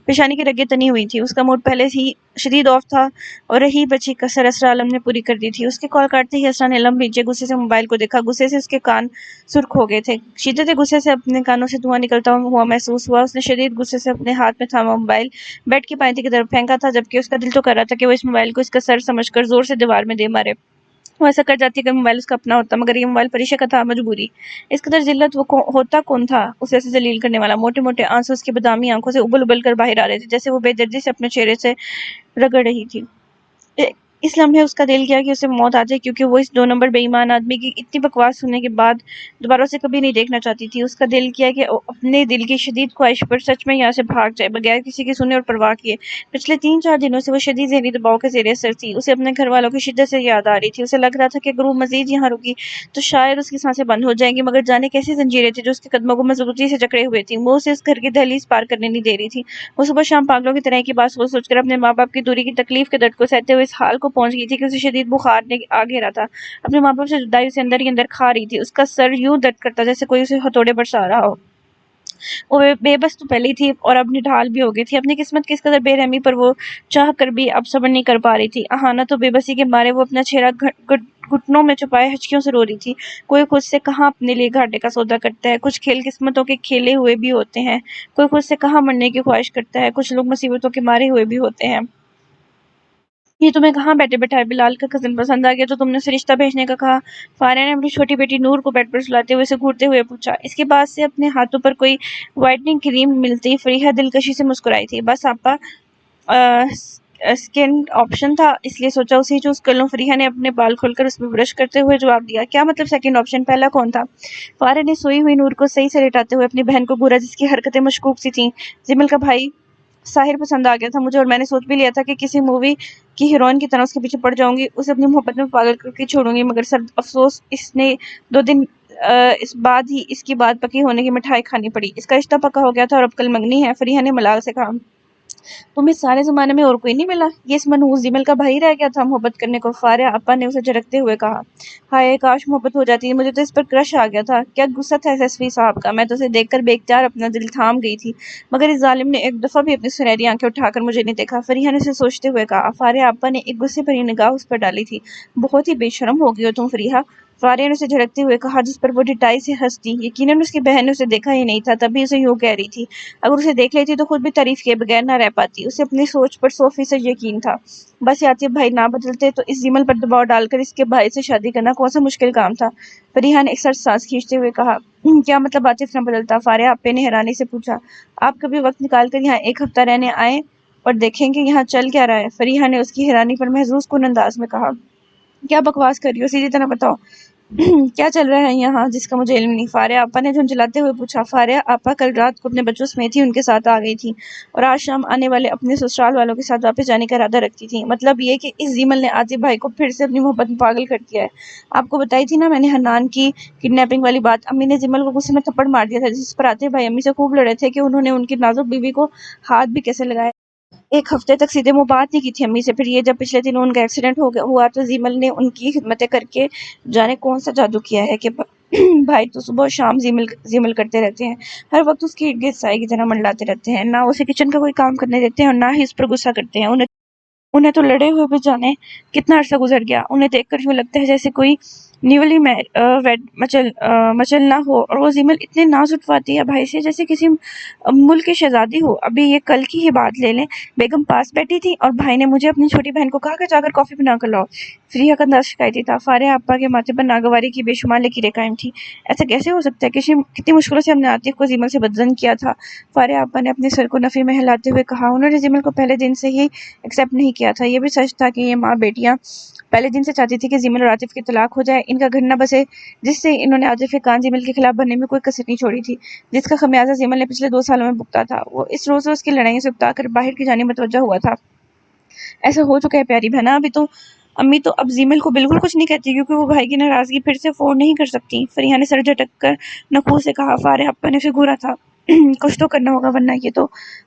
Speaker 1: پیشانی کی رگیں تنی ہوئی تھیں، اس کا موڈ پہلے ہی شدید آف تھا، اور رہی بچی کسر اسرا عالم نے پوری کر دی تھی۔ اس کے کال کاٹتے ہی اسرا نے لم بھینچے غصے سے موبائل کو دیکھا۔ غصے سے اس کے کان سرخ ہو گئے تھے، شدت غصے سے اپنے کانوں سے دھواں نکلتا ہوا محسوس ہوا۔ اس نے شدید غصے سے اپنے ہاتھ میں تھاما موبائل بیڈ کی پائنتی کی طرف پھینکا تھا، جبکہ اس کا دل تو کر رہا تھا کہ وہ اس موبائل کو اس کا سر سمجھ کر زور سے دیوار میں دے مارے۔ وہ ایسا کر جاتی اگر موبائل اس کا اپنا ہوتا، مگر یہ موبائل پریشا کا تھا، مجبوری۔ اس قدر ذلت وہ ہوتا کون تھا اسے ایسے ذلیل کرنے والا؟ موٹے موٹے آنسو اس کی بادامی آنکھوں سے ابل ابل کر باہر آ رہے تھے، جیسے وہ بے دردی سے اپنے چہرے سے رگڑ رہی تھی۔ اس لمحے اس کا دل کیا کہ اسے موت آ جائے، کیونکہ وہ اس 2 نمبر بے ایمان آدمی کی اتنی بکواس سننے کے بعد دوبارہ اسے کبھی نہیں دیکھنا چاہتی تھی۔ اس کا دل کیا کہ اپنے دل کی شدید خواہش پر سچ میں یہاں سے بھاگ جائے، بغیر کسی کی سنے اور پرواہ کیے۔ پچھلے 3-4 دنوں سے وہ شدید ذہنی دباؤ کے زیر اثر تھی۔ اسے اپنے گھر والوں کی شدت سے یاد آ رہی تھی۔ اسے لگ رہا تھا کہ اگر وہ مزید یہاں رکی تو شاید اس کی سانسیں بند ہو جائیں گی، مگر جانے کیسی زنجیریں تھیں جو اس کے قدموں کو مضبوطی سے جکڑے ہوئے تھیں۔ وہ اسے اس گھر کی دہلیز پار کرنے نہیں دے رہی تھی۔ وہ صبح شام پاگلوں کی طرح کی بات سوچ سوچ کر اپنے ماں باپ کی دوری کی تکلیف کے درد کو سہتے ہوئے اس حال کو پہنچ گئی تھی کہ اسے شدید بخار نے آ گھیرا تھا۔ اپنے ماں باپ سے جدائی اسے اندر ہی اندر کھا رہی تھی۔ اس کا سر یوں درد کرتا جیسے کوئی اسے ہتھوڑے برسا رہا ہو۔ وہ بے بس تو پہلے ہی تھی، اور اب نڈھال بھی ہو گئی تھی۔ اپنی قسمت کی اس قدر بے رحمی پر وہ چاہ کر بھی اب صبر نہیں کر پا رہی تھی۔ اہانت و بے بسی کے مارے وہ اپنا چہرہ گھٹنوں میں چھپائے ہچکیوں سے رو رہی تھی۔ کوئی خود سے کہاں اپنے لیے گھاٹے کا سودا کرتا ہے، کچھ کھیل قسمتوں کے کھیلے ہوئے بھی ہوتے ہیں، کوئی خود سے کہاں مرنے کی خواہش کرتا ہے، کچھ لوگ مصیبتوں کے مارے ہوئے بھی ہوتے ہیں۔ یہ تمہیں کہاں بیٹھے بٹھائے بلال کا کزن پسند آ گیا تو تم نے اسے رشتہ بھیجنے کا کہا؟ فاریا نے اپنی چھوٹی بیٹی نور کو بیڈ پر سلاتے ہوئے اسے گھورتے ہوئے پوچھا۔ اس کے بعد سے اپنے ہاتھوں پر کوئی وائٹننگ کریم ملتی فریحہ دلکشی سے مسکرائی تھی۔ بس آپا، سیکنڈ آپشن تھا، اس لیے سوچا اسے چوز کر لوں۔ فریحہ نے اپنے بال کھول کر اس پہ برش کرتے ہوئے جواب دیا۔ کیا مطلب سیکنڈ آپشن؟ پہلا کون تھا؟ فاریا نے سوئی ہوئی نور کو صحیح سے لیٹاتے ہوئے اپنی بہن کو گھورا، جس کی حرکتیں مشکوک سی تھیں۔ جمیل کا بھائی ساحر پسند آ گیا تھا مجھے، اور میں نے سوچ بھی لیا تھا کہ کسی مووی کی ہیروئن کی طرح اس کے پیچھے پڑ جاؤں گی، اسے اپنی محبت میں پاگل کر کے چھوڑوں گی، مگر سر افسوس اس نے 2 دن اس بعد ہی اس کی بات پکی ہونے کی مٹھائی کھانی پڑی۔ اس کا رشتہ پکا ہو گیا تھا اور اب کل منگنی ہے۔ فریحہ نے ملال سے کہا۔ تمہیں سارے زمانے میں اور کوئی نہیں ملا؟ یہ اس منحوس جمیل کا بھائی رہ گیا تھا محبت کرنے کو؟ فاریہ آپا نے اسے جھڑکتے ہوئے کہا۔ ہائے کاش محبت ہو جاتی، مجھے تو اس پر کرش آ گیا تھا۔ کیا غصہ تھا ایس ایس پی صاحب کا، میں تو اسے دیکھ کر بے اختیار اپنا دل تھام گئی تھی، مگر اس ظالم نے ایک دفعہ بھی اپنی سنہری آنکھیں اٹھا کر مجھے نہیں دیکھا۔ فریحہ نے اسے سوچتے ہوئے کہا۔ فاریہ آپا نے ایک غصے بھری نگاہ اس پر ڈالی تھی۔ بہت ہی بے شرم ہو گئی ہو تم فریحہ، فاریہ نے اسے جھڑکتے ہوئے کہا، جس پر وہ ڈٹائی سے ہنس دی۔ یقیناً اس کی بہن نے اسے دیکھا ہی نہیں تھا، تبھی اسے یوں کہہ رہی تھی۔ اگر اسے دیکھ لیتی تو خود بھی تعریف کیے بغیر نہ رہ پاتی۔ اسے اپنی سوچ پر 100% یقین تھا۔ بس عاطف بھائی نہ بدلتے تو اس جمیل پر دباؤ ڈال کر اس کے بھائی سے شادی کرنا کون سا مشکل کام تھا؟ فریحہ نے ایک سخت سانس کھینچتے ہوئے کہا۔ کیا مطلب عاطف نہ بدلتا؟ فاریہ آپے نے حیرانی سے پوچھا۔ آپ کبھی وقت نکال کر یہاں 1 ہفتہ رہنے آئیں اور دیکھیں کہ یہاں چل کیا رہا ہے؟ فریحہ نے اس کی حیرانی پر محظوظ کن انداز میں کہا۔ کیا بکواس کر رہی ہو، سیدھی طرح بتاؤ۔ کیا چل رہا ہے یہاں جس کا مجھے علم نہیں؟ فاریا آپا نے جھنجھلاتے ہوئے پوچھا۔ فاریا آپا کل رات کو اپنے بچوں سمیت ہی ان کے ساتھ آ گئی تھی اور آج شام آنے والے اپنے سسرال والوں کے ساتھ واپس جانے کا ارادہ رکھتی تھی۔ مطلب یہ کہ اس زیمل نے عاطف بھائی کو پھر سے اپنی محبت میں پاگل کر دیا ہے۔ آپ کو بتائی تھی نا میں نے حنان کی کڈنیپنگ والی بات۔ امی نے زیمل کو غصے میں تھپڑ مار دیا تھا، جس پر عاطف بھائی امی سے خوب لڑے تھے کہ انہوں نے ان کی نازک بیوی کو ہاتھ بھی کیسے لگائے۔ ایک ہفتے تک سیدھے منہ بات نہیں کی تھی امی سے۔ پھر یہ جب پچھلے دنوں ان کا ایکسیڈنٹ ہوا تو زیمل نے ان کی خدمتیں کر کے جانے کون سا جادو کیا ہے کہ بھائی تو صبح و شام زیمل کرتے رہتے ہیں، ہر وقت اس کی ارد گرد سائے کی طرح منڈلاتے رہتے ہیں، نہ اسے کچن کا کوئی کام کرنے دیتے ہیں اور نہ ہی اس پر غصہ کرتے ہیں۔ انہیں تو لڑے ہوئے بھی جانے کتنا عرصہ گزر گیا۔ انہیں دیکھ کر یوں لگتا ہے جیسے کوئی نیولی ویڈ مچل نہ ہو، اور وہ زیمل اتنے ناز اٹھواتی ہے بھائی سے جیسے کسی ملک کی شہزادی ہو۔ ابھی یہ کل کی ہی بات لے لیں، بیگم پاس بیٹھی تھی اور بھائی نے مجھے اپنی چھوٹی بہن کو کہا کہ جا کر کافی بنا کر لاؤ۔ فریحہ کا انداز شکایتی تھا۔ فاریا آپا کے ماتھے پر ناگواری کی بے شمار لکیریں قائم تھیں۔ ایسا کیسے ہو سکتا ہے؟ کتنی مشکلوں سے ہم نے عاطف کو زیمل سے بدظن کیا تھا۔ فاریا آپا نے اپنے سر کو نفی میں ہلاتے ہوئے کہا۔ انہوں نے زیمل کو پہلے دن سے ہی ایکسیپٹ نہیں کیا تھا۔ یہ بھی سچ تھا کہ یہ ماں بیٹیاں پہلے دن سے چاہتی تھی کہ زیمل اور عاطف کی طلاق ہو جائے، ان کا گھر نہ بسے، جس سے انہوں نے عاطف کے کان زیمل کے خلاف بننے میں کوئی کسر نہیں چھوڑی تھی، جس کا خمیازہ زیمل نے پچھلے 2 سالوں میں بھگتا تھا۔ وہ اس روز روز کی لڑائیوں سے اکتا کر باہر کی جانب متوجہ ہوا تھا۔ ایسا ہو چکا ہے پیاری بہنا، امی تو اب زیمل کو بالکل کچھ نہیں کہتی کیونکہ وہ بھائی کی ناراضگی پھر سے افورڈ نہیں کر سکتی۔ فریحہ نے سر جھٹک کر نخوت سے کہا۔ فاریا آپا نے اسے گھورا تھا۔ کچھ تو کرنا ہوگا ورنہ یہ تو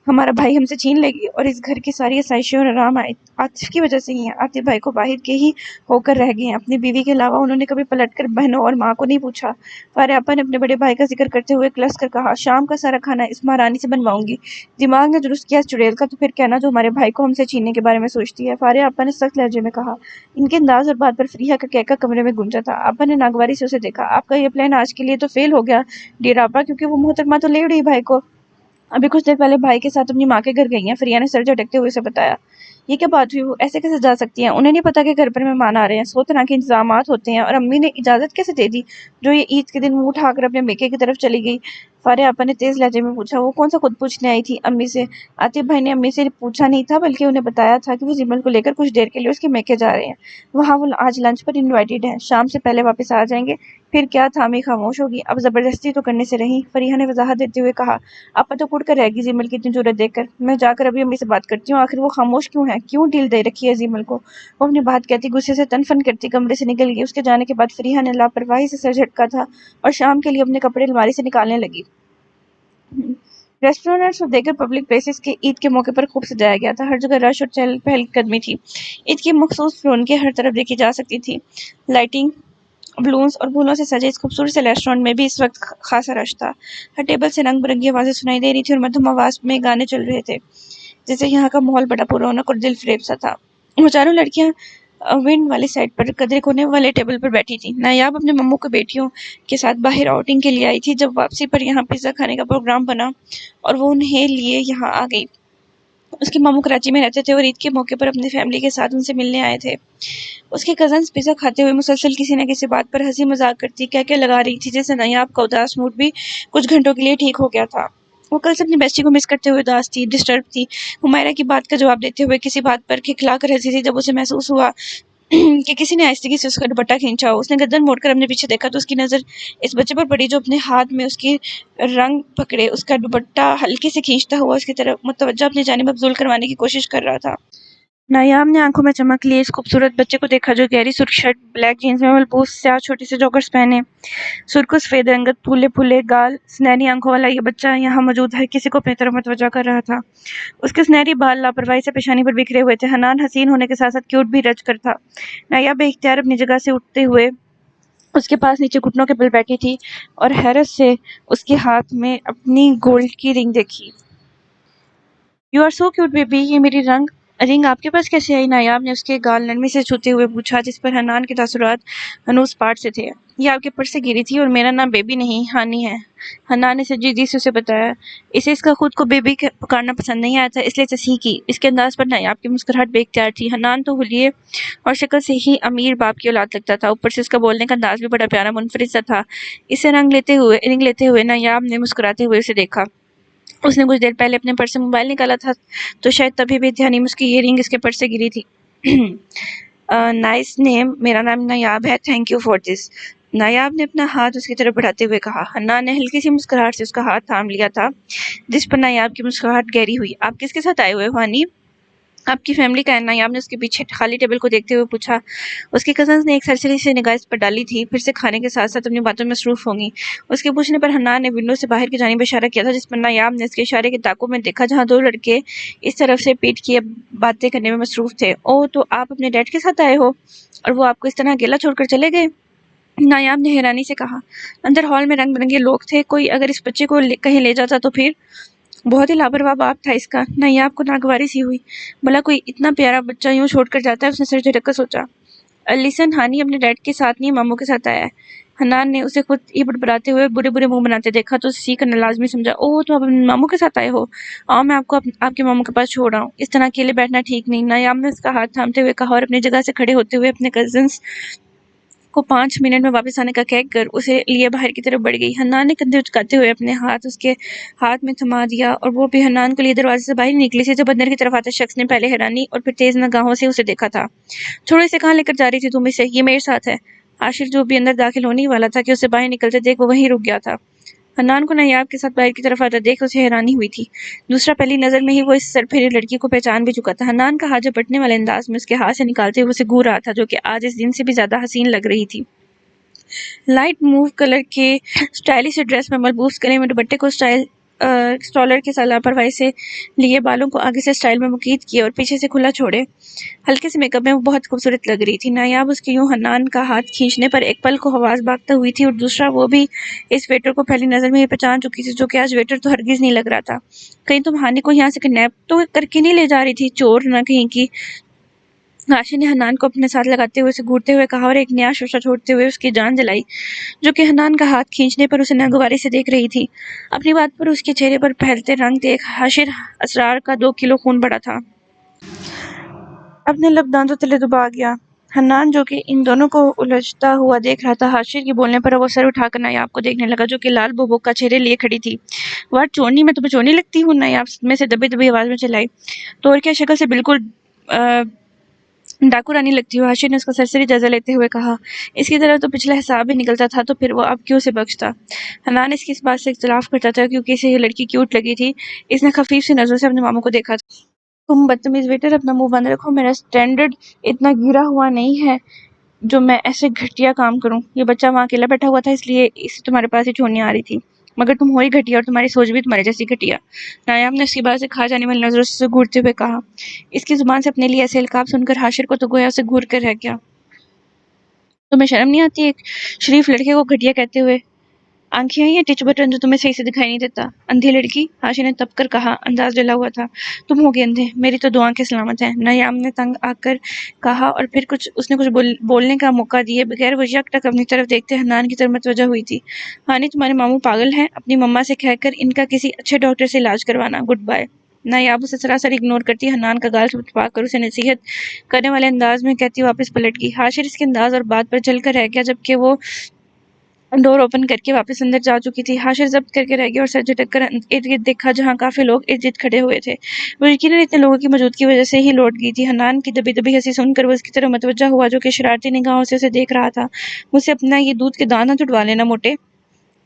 Speaker 1: ہمارا بھائی ہم سے چھین لے گی، اور اس گھر کی ساری آسائشیں اور آرام عاطف کی وجہ سے ہی ہیں۔ عاطف بھائی کو باہر کے ہی ہو کر رہ گئے ہیں، اپنی بیوی کے علاوہ انہوں نے کبھی پلٹ کر بہنوں اور ماں کو نہیں پوچھا۔ فاریا آپا نے اپنے بڑے بھائی کا ذکر کرتے ہوئے کلس کر کہا۔ شام کا سارا کھانا اس مہارانی سے بنواؤں گی۔ دماغ نے درست کیا اس چڑیل کا، تو پھر کہنا جو ہمارے بھائی کو ہم سے چھیننے کے بارے میں سوچتی ہے۔ فاریا آپا نے سخت لہجے میں کہا۔ ان کے انداز اور بات پر فریحہ کا کہکا کمرے میں گونجا تھا۔ آپا نے ناگواری سے اسے دیکھا۔ آپ کا یہ پلان آج کے لیے تو فیل ہو گیا ڈیئر آپا، کیونکہ وہ محترمہ تو لے اڑی بھائی کو۔ ابھی کچھ دیر پہلے بھائی کے ساتھ اپنی ماں کے گھر گئی ہیں۔ فریحہ نے سر جھٹکتے ہوئے اسے بتایا۔ یہ کیا بات ہوئی؟ وہ ایسے کیسے جا سکتی ہیں؟ انہیں نہیں پتا کہ گھر پر مہمان آ رہے ہیں، 100 طرح کے انتظامات ہوتے ہیں، اور امی نے اجازت کیسے دے دی جو یہ عید کے دن منہ اٹھا کر اپنے میکے کی طرف چلی گئی؟ فاریا آپا نے تیز لہجے میں پوچھا۔ وہ کون سا خود پوچھنے آئی تھی امی سے؟ عاطف بھائی نے امی سے پوچھا نہیں تھا بلکہ انہیں بتایا تھا کہ وہ زیمل کو لے کر کچھ دیر کے لیے اس کے میکے جا رہے ہیں۔ وہاں وہ آج لنچ پر انوائٹڈ ہیں، شام سے پہلے واپس آ جائیں گے۔ پھر کیا تھامی خاموش ہوگی؟ اب زبردستی تو کرنے سے رہیں۔ فریحہ نے وضاحت دیتے ہوئے کہا۔ آپا تو کڑ کر رہ گی زیمل کی اتنی جرأت دیکھ کر۔ میں جا کر ابھی امی سے بات کرتی ہوں، آخر وہ خاموش کیوں ہے؟ کیوں ڈیل دے رکھی ہے زیمل کو؟ وہ اپنی بات کہتی غصے سے تن فن کرتی کمرے سے نکل گئی۔ اس کے جانے کے بعد فریحہ نے لاپرواہی سے سر جھٹکا تھا اور شام کے لیے اپنے کپڑے الماری سے نکالنے لگی۔ ریسٹورینٹس اور دیگر پبلک پلیسز کے عید کے موقع پر خوب سجایا گیا تھا۔ ہر جگہ رش اور چہل پہل قدمی تھی۔ عید کی مخصوص رونقیں ہر طرف دیکھی جا سکتی تھی۔ لائٹنگ، بلونز اور پھولوں سے سجے اس خوبصورت سے ریسٹورینٹ میں بھی اس وقت خاصا رش تھا۔ ہر ٹیبل سے رنگ برنگی آوازیں سنائی دے رہی تھی اور مدھم آواز میں گانے چل رہے تھے، جس سے یہاں کا ماحول بڑا پررونق اور دل فریب سا تھا۔ وہ چاروں لڑکیاں ونڈ والی سائڈ پر قدرے کونے والے ٹیبل پر بیٹھی تھیں۔ نایاب اپنے ممو کی بیٹیوں کے ساتھ باہر آؤٹنگ کے لیے آئی تھی۔ جب واپسی پر یہاں پیزا کھانے کا پروگرام بنا اور وہ انہیں لیے یہاں آ گئی۔ اس کے ماموں کراچی میں رہتے تھے اور عید کے موقع پر اپنی فیملی کے ساتھ ان سے ملنے آئے تھے۔ اس کے کزنز پیزا کھاتے ہوئے مسلسل کسی نہ کسی بات پر ہنسی مذاق کرتی کہہ لگا رہی تھی، جس سے نایاب کا اداس موڈ بھی کچھ گھنٹوں کے لیے ٹھیک ہو گیا تھا۔ وہ کل سے اپنی بیسٹی کو مس کرتے ہوئے اداس تھی، ڈسٹرب تھی۔ حمیرہ کی بات کا جواب دیتے ہوئے کسی بات پر کھکھلا کر ہنسی تھی۔ جب اسے محسوس ہوا کہ کسی نے آہستگی سے اس کا دوپٹہ کھینچا ہو، اس نے گردن موڑ کر اپنے پیچھے دیکھا تو اس کی نظر اس بچے پر پڑی جو اپنے ہاتھ میں اس کی رنگ پکڑے اس کا دوپٹہ ہلکے سے کھینچتا ہوا اس کی طرف متوجہ اپنی جانب مبذول کروانے کی کوشش کر رہا تھا۔ نایاب نے آنکھوں میں چمک لیے اس خوبصورت بچے کو دیکھا جو گہری سرخ شرٹ، بلیک جینز میں ملبوس، سیاہ چھوٹے سے جوگرز پہنے، سرخ سفید رنگت، پھولے پھولے گال، سنہری آنکھوں والا یہ بچہ یہاں موجود ہر کسی کو اپنی طرف متوجہ کر رہا تھا۔ اس کے سنہری بال لاپرواہی سے پیشانی پر بکھرے ہوئے تھے۔ حنان حسین ہونے کے ساتھ ساتھ کیوٹ بھی رچ کر تھا۔ نایاب بے اختیار اپنی جگہ سے اٹھتے ہوئے اس کے پاس نیچے گھٹنوں کے بل بیٹھی تھی اور حیرت سے اس کے ہاتھ میں اپنی گولڈ کی رنگ دیکھی۔ You are so cute baby, یہ میری رنگ آپ کے پاس کیسے آئی؟ نایاب نے اس کے گال نرمی سے چھوتے ہوئے پوچھا، جس پر حنان کے تاثرات ہنوز پارٹ سے تھے۔ یہ آپ کے پرس سے گری تھی اور میرا نام بیبی نہیں ہانی ہے، حنان نے سنجیدگی سے اسے بتایا۔ اسے اس کا خود کو بیبی پکارنا پسند نہیں آیا تھا، اس لیے تصحیح کی۔ اس کے انداز پر نایاب کی مسکراہٹ بے اختیار تھی۔ حنان تو حلیے اور شکل سے ہی امیر باپ کی اولاد لگتا تھا، اوپر سے اس کا بولنے کا انداز بھی بڑا پیارا منفرد سا تھا۔ اسے رنگ لیتے ہوئے نایاب نے مسکراتے ہوئے اسے دیکھا۔ اس نے کچھ دیر پہلے اپنے پرس سے موبائل نکالا تھا تو شاید تبھی بھی دھیانی اس کی یہ رنگ اس کے پرس سے گری تھی۔ نائس نیم، میرا نام نایاب ہے، تھینک یو فار دس۔ نایاب نے اپنا ہاتھ اس کی طرف بڑھاتے ہوئے کہا۔ حنان نے ہلکی سی مسکراہٹ سے اس کا ہاتھ تھام لیا تھا، جس پر نایاب کی مسکراہٹ گہری ہوئی۔ آپ کس کے ساتھ آئے ہوئے ہو ہانی؟ آپ کی فیملی کا ہے؟ نایاب نے اس کے پیچھے خالی ٹیبل کو دیکھتے ہوئے پوچھا۔ اس کے کزنز نے ایک سرسری سے نگاہ اس پر ڈالی تھی، پھر سے کھانے کے ساتھ ساتھ اپنی باتوں میں مصروف ہوں گی۔ اس کے پوچھنے پر حنان نے ونڈو سے باہر کی جانب اشارہ کیا تھا، جس پر نایاب نے اس کے اشارے کے تعاقب میں دیکھا جہاں دو لڑکے اس طرف سے پیٹ کیے باتیں کرنے میں مصروف تھے۔ اوہ، تو آپ اپنے ڈیڈ کے ساتھ آئے ہو اور وہ آپ کو اس طرح اکیلا چھوڑ کر چلے گئے؟ نایاب نے حیرانی سے کہا۔ اندر ہال میں رنگ برنگے لوگ تھے، کوئی اگر اس بچے کو کہیں لے جاتا تو پھر؟ بہت ہی لاپرواہ باپ تھا اس کا۔ نایاب کو ناگواری سی ہوئی۔ بھلا کوئی اتنا پیارا بچہ یوں چھوڑ کر جاتا ہے؟ اس نے سر جھٹک کر سوچا۔ لیسن، ہانی اپنے ڈیڈ کے ساتھ نہیں، ماموں کے ساتھ آیا ہے۔ حنان نے اسے خود ہی بڑبڑاتے ہوئے برے برے منہ بناتے دیکھا تو اسی کا لازمی سمجھا۔ اوہ، تو آپ اپنے ماموں کے ساتھ آئے ہو؟ آؤ، میں آپ کو آپ کے ماموں کے پاس چھوڑ رہا ہوں۔ اس طرح اکیلے بیٹھنا ٹھیک نہیں، نایاب نے اس کا ہاتھ تھامتے ہوئے کہا اور اپنی جگہ سے کھڑے ہوتے ہوئے اپنے کزنز کو 5 منٹ میں واپس آنے کا کہہ کر اسے لیے باہر کی طرف بڑھ گئی۔ حنان نے کندھے اچکاتے ہوئے اپنے ہاتھ اس کے ہاتھ میں تھما دیا اور وہ بھی حنان کو لیے دروازے سے باہر نکلی تھی جب اندر کی طرف آتے شخص نے پہلے حیرانی اور پھر تیز نگاہوں سے اسے دیکھا تھا۔ چھوڑو، اسے کہاں لے کر جا رہی تھی تم اسے؟ یہ میرے ساتھ ہے۔ حاشر جو بھی اندر داخل ہونے والا تھا کہ اسے باہر نکلتے دیکھ وہ وہیں رک گیا تھا۔ حنان کو نایاب کے ساتھ باہر کی طرف آتا دیکھ اسے حیرانی ہوئی تھی۔ دوسرا، پہلی نظر میں ہی وہ اس سرپھیری لڑکی کو پہچان بھی چکا تھا۔ حنان کا ہاتھ جھپٹنے والے انداز میں اس کے ہاتھ سے نکالتے ہوئے اسے گھور رہا تھا، جو کہ آج اس دن سے بھی زیادہ حسین لگ رہی تھی۔ لائٹ موو کلر کے سٹائلش ڈریس میں ملبوس، گلے میں دوپٹے کو سٹالر کے ساتھ لاپرواہی سے لیے، بالوں کو آگے سے سٹائل میں مکید کیے اور پیچھے سے کھلا چھوڑے، ہلکے سے میک اپ میں وہ بہت خوبصورت لگ رہی تھی۔ نایاب اس کے یوں حنان کا ہاتھ کھینچنے پر ایک پل کو حواس باختہ ہوئی تھی، اور دوسرا وہ بھی اس ویٹر کو پہلی نظر میں ہی پہچان چکی تھی، جو کہ آج ویٹر تو ہرگز نہیں لگ رہا تھا۔ کہیں تم ہانی کو یہاں سے کڈنیپ تو کر کے نہیں لے جا رہی تھی، چور نہ کہیں کی؟ حاشر نے حنان کو اپنے ساتھ لگاتے ہوئے اسے گھورتے ہوئے کہا اور ایک نیا شوشہ چھوڑتے ہوئے اس کی جان جلائی، جو کہ حنان کا ہاتھ کھینچنے پر اسے ناگواری سے دیکھ رہی تھی۔ اپنی بات پر اس کے چہرے پر پھیلتے رنگ دیکھ حاشر اسرار کا 2 کلو خون بڑھا تھا۔ اپنے لب دانتوں تلے دبا گیا۔ حنان، جو کہ ان دونوں کو الجھتا ہوا دیکھ رہا تھا، حاشر کے بولنے پر وہ سر اٹھا کر نایاب کو دیکھنے لگا، جو کہ لال بھو کا چہرے لیے کھڑی تھی۔ واٹ، چورنی؟ میں تمہیں چورنی لگتی ہوں؟ نایاب میں سے دبی دبی آواز میں چلائی۔ تو اور کیا، شکل سے بالکل ڈاکو رانی لگتی ہو، حاشر نے اس کا سرسری جائزہ لیتے ہوئے کہا۔ اس کی طرف تو پچھلا حساب بھی نکلتا تھا، تو پھر وہ اب کیوں اسے بخشتا؟ حنان اس کی اس بات سے اختلاف کرتا تھا کیونکہ اسے یہ لڑکی کیوٹ لگی تھی۔ اس نے خفیف سی نظروں سے اپنے ماموں کو دیکھا تھا۔ تم بدتمیز ویٹر، اپنا منہ بند رکھو، میرا اسٹینڈرڈ اتنا گرا ہوا نہیں ہے جو میں ایسے گھٹیا کام کروں۔ یہ بچہ وہاں اکیلا بیٹھا ہوا تھا، اس لیے اسے تمہارے پاس ہی چھوڑنے آ رہی تھی، مگر تم ہو ہی گھٹیا اور تمہاری سوچ بھی تمہارے جیسی گھٹیا۔ نایاب نے اس کی بات سے کھا جانے والی نظروں سے گھورتے ہوئے کہا۔ اس کی زبان سے اپنے لیے ایسے القاب سن کر حاشر کو تو گویا اسے گھور کر رہ گیا۔ تمہیں شرم نہیں آتی ایک شریف لڑکے کو گھٹیا کہتے ہوئے؟ آنکھیں ہیں یا ٹچ بٹن جو تمہیں صحیح سے دکھائی نہیں دیتا؟ اندھی لڑکی، حاشر نے تپ کر کہا، انداز ڈلا ہوا تھا۔ تم ہوگے اندھے، میری تو 2 آنکھیں سلامت ہیں، نایاب نے تنگ آ کر کہا، اور پھر اس نے کچھ بولنے کا موقع دیے بغیر وہ یک ٹک اپنی طرف دیکھتے حنان کی طرف متوجہ ہوئی تھی۔ ہانی، تمہارے ماموں پاگل ہیں، اپنی مما سے کہہ کر ان کا کسی اچھے ڈاکٹر سے علاج کروانا، گڈ بائے۔ نایاب اسے سراسر اگنور کرتی حنان کا گال چھپا کر اسے نصیحت کرنے والے انداز میں کہتی واپس پلٹ گئی۔ حاشر اس کے انداز اور بات پر جل کر رہ گیا، جبکہ وہ ڈور اوپن کر کے واپس اندر جا چکی تھی۔ حاشر ضبط کر کے رہ گیا اور سر جھٹک کر ارد گرد دیکھا جہاں کافی لوگ ارد گرد کھڑے ہوئے تھے۔ وہ یقیناً اتنے لوگوں کی موجودگی کی وجہ سے ہی لوٹ گئی تھی۔ حنان کی دبی دبی ہنسی سن کر وہ اس کی طرف متوجہ ہوا، جو کہ شرارتی نگاہوں سے اسے دیکھ رہا تھا۔ مجھ سے اپنا یہ دودھ کے دانت اٹھوا لینا موٹے۔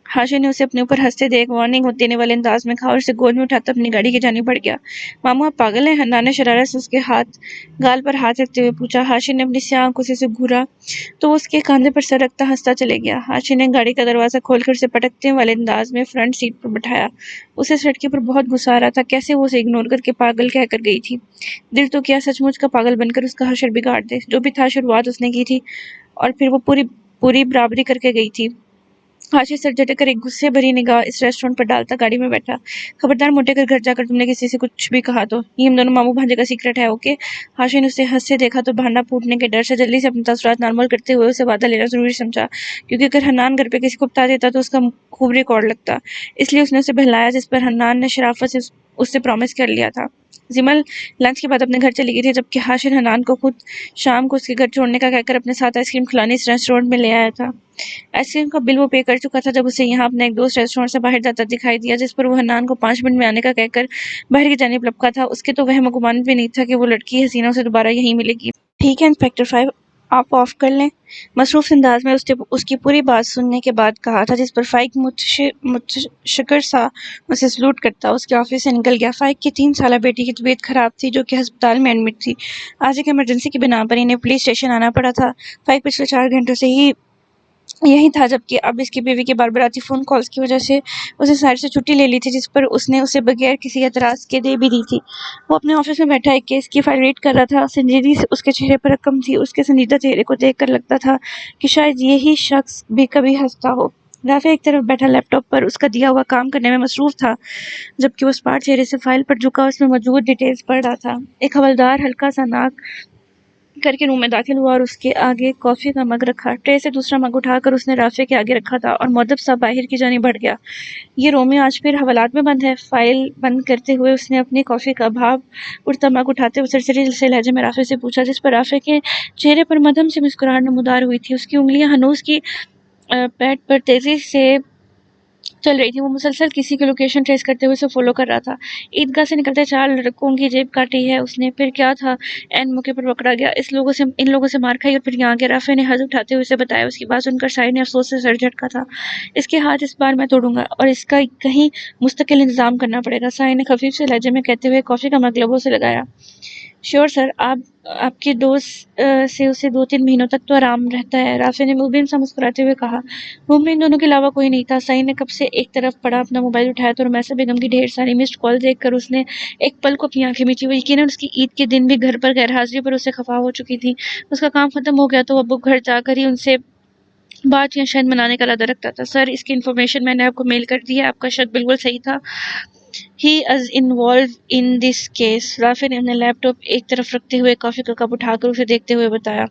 Speaker 1: حاشر نے اسے اپنے اوپر ہنستے دیکھ وارننگ دینے والے انداز میں کہا اور اسے گود میں اٹھاتا اپنی گاڑی کی جانب بڑھ گیا۔ ماموں، آپ پاگل ہیں؟ حنان نے شرارت سے اس کے گال پر ہاتھ رکھتے ہوئے پوچھا۔ حاشر نے اپنی سیاہ آنکھوں سے اسے گھورا تو وہ اس کے کاندھے پر سر رکھتا ہنستا چلے گیا۔ حاشر نے گاڑی کا دروازہ کھول کر اسے پٹکنے والے انداز میں فرنٹ سیٹ پر بٹھایا۔ اسے اس لڑکی پر بہت غصہ آ رہا تھا، کیسے وہ اسے اگنور کر کے پاگل کہہ کر گئی تھی۔ دل تو کیا سچ مچ کا پاگل بن کر اس کا حشر بگاڑ دے، جو بھی تھا شروعات اس نے کی تھی اور پھر وہ پوری برابری کر کے گئی تھی۔ حاشر سر جھٹک کر ایک غصے بھری نگاہ اس ریسٹورینٹ پر ڈالتا گاڑی میں بیٹھا۔ خبردار موٹے، اگر گھر جا کر تم نے کسی سے کچھ بھی کہا تو یہ ہم دونوں ماموں بھانجے کا سیکرٹ ہے، اوکے؟ حاشر نے اسے ہنستے دیکھا تو بھانڈا پھوٹنے کے ڈر سے جلدی سے اپنے تاثرات نارمل کرتے ہوئے اسے وعدہ لینا ضروری سمجھا، کیونکہ اگر حنان گھر پہ کسی کو بتا دیتا تو اس کا خوب ریکارڈ لگتا، اس لیے اس نے اسے بہلایا، جس پر حنان نے شرافت سے اس سے پرومس کر لیا تھا۔ زمل لنچ کے بعد اپنے گھر چلی گئی تھی، جبکہ حاشر حنان کو خود شام کو اس کے گھر چھوڑنے کا کہہ کر اپنے ساتھ آئس کریم کھلانے اس ریسٹورینٹ میں لے آیا تھا۔ آئس کریم کا بل وہ پے کر چکا تھا جب اسے یہاں اپنا ایک دوست ریسٹورینٹ سے باہر جاتا دکھائی دیا، جس پر وہ حنان کو 5 منٹ میں آنے کا کہہ کر باہر کی جانب لپکا تھا۔ اس کے تو وہم و گمان بھی نہیں تھا کہ وہ لڑکی حسینہ اسے دوبارہ یہیں ملے گی۔ ٹھیک ہے انسپکٹر 5، آپ آف کر لیں، مصروف انداز میں اس کی پوری بات سننے کے بعد کہا تھا، جس پر فائق متشکر سا اسے سلوٹ کرتا اس کے آفس سے نکل گیا۔ فائق کی 3 سالہ بیٹی کی طبیعت خراب تھی، جو کہ ہسپتال میں ایڈمٹ تھی۔ آج ایک ایمرجنسی کی بنا پر انہیں پولیس اسٹیشن آنا پڑا تھا۔ فائق پچھلے 4 گھنٹوں سے ہی یہی تھا، جبکہ اب اس کی بیوی کے باربراتی فون کالز کی وجہ سے اس نے سائٹ سے چھٹی لے لی تھی، جس پر اس نے اسے بغیر کسی اعتراض کے دے بھی دی تھی۔ وہ اپنے آفس میں بیٹھا ایک کیس کی فائل ریڈ کر رہا تھا۔ سنجیدگی اس کے چہرے پر کم تھی۔ اس کے سنجیدہ چہرے کو دیکھ کر لگتا تھا کہ شاید یہی شخص بھی کبھی ہنستا ہو۔ رافع ایک طرف بیٹھا لیپ ٹاپ پر اس کا دیا ہوا کام کرنے میں مصروف تھا، جبکہ وہ اسپاٹ چہرے سے فائل پر جھکا اس میں موجود ڈیٹیلز پڑھ رہا تھا۔ ایک حوالدار ہلکا سا ناک کر کے روم میں داخل ہوا اور اس کے آگے کافی کا مگ رکھا۔ ٹرے سے دوسرا مگ اٹھا کر اس نے رافع کے آگے رکھا تھا اور مؤدب سا باہر کی جانب بڑھ گیا۔ یہ رومیو آج پھر حوالات میں بند ہے؟ فائل بند کرتے ہوئے اس نے اپنی کافی کا بھاپ اٹھتا مگ اٹھاتے ہوئے سرسری سے لہجے میں رافع سے پوچھا، جس پر رافع کے چہرے پر مدھم سی مسکراہٹ نمودار ہوئی تھی۔ اس کی انگلیاں ہنوز کی پیڈ پر تیزی سے چل رہی تھی۔ وہ مسلسل کسی کی لوکیشن ٹریس کرتے ہوئے اسے فالو کر رہا تھا۔ عیدگاہ سے نکلتے 4 لڑکوں کی جیب کاٹی ہے اس نے، پھر کیا تھا؟ عین موقع پر پکڑا گیا، ان لوگوں سے مار کھائی اور پھر یہاں کے۔ رافع نے ہاتھ اٹھاتے ہوئے اسے بتایا۔ اس کی بات سن کر سائر نے افسوس سے سر جھٹکا تھا۔ اس کے ہاتھ اس بار میں توڑوں گا اور اس کا کہیں مستقل انتظام کرنا پڑے گا، سائر نے خفیف سے لہجے میں کہتے ہوئے کافی کا مگ لبوں سے لگایا۔ شیور سر، آپ کے ڈوز سے اسے 2-3 مہینوں تک تو آرام رہتا ہے، رافع نے مبین سا مسکراتے ہوئے کہا۔ روم میں ان دونوں کے علاوہ کوئی نہیں تھا۔ سعید نے کب سے ایک طرف پڑا اپنا موبائل اٹھایا تو رمیسا بیگم کی ڈھیر ساری مسڈ کال دیکھ کر اس نے ایک پل کو اپنی آنکھیں میچی۔ وہ یقیناً اس کی عید کے دن بھی گھر پر غیر حاضری پر اسے خفا ہو چکی تھی۔ اس کا کام ختم ہو گیا تو اب وہ گھر جا کر ہی ان سے بات یا شاید منانے کا ارادہ رکھتا تھا۔ سر، اس کی انفارمیشن میں نے آپ کو میل کر دی ہے، آپ کا شک بالکل صحیح تھا۔ He is involved in this case. رافع نے اپنا لیپ ٹاپ ایک طرف رکھتے ہوئے کافی کا کپ اٹھا کر اسے دیکھتے ہوئے بتایا۔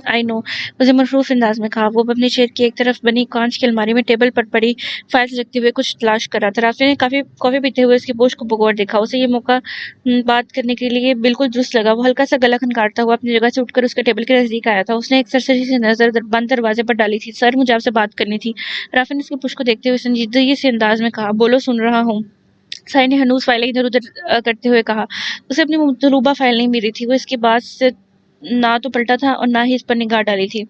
Speaker 1: I know. اسے مصروف انداز میں کہا۔ وہ اپنی چیئر کی ایک طرف بنی کانچ کی الماری میں ٹیبل پر پڑی فائلز رکھتے ہوئے کچھ تلاش کر رہا تھا۔ رافع نے کافی پیتے ہوئے اس کے پوش کو بغور دیکھا۔ اسے یہ موقع بات کرنے کے لیے بالکل درست لگا۔ وہ ہلکا سا گلا کھنکارتا ہوا اپنی جگہ سے اٹھ کر اس کے ٹیبل کے نزدیک آیا تھا۔ اس نے ایک سرسری سی نظر بند دروازے پر ڈالی تھی۔ سر، مجھے آپ سے بات کرنی تھی، رافع نے اس کے پوش کو دیکھتے ہوئے سنجیدگی سے انداز میں کہا۔ بولو، سن رہا ہوں، سائر نے ہنوز فائلیں ادھر ادھر کرتے ہوئے کہا۔ اسے اپنی مطلوبہ فائل نہیں ملی تھی۔ وہ اس کی بات سے نہ تو پلٹا تھا اور نہ ہی اس پر نگاہ ڈالی تھی۔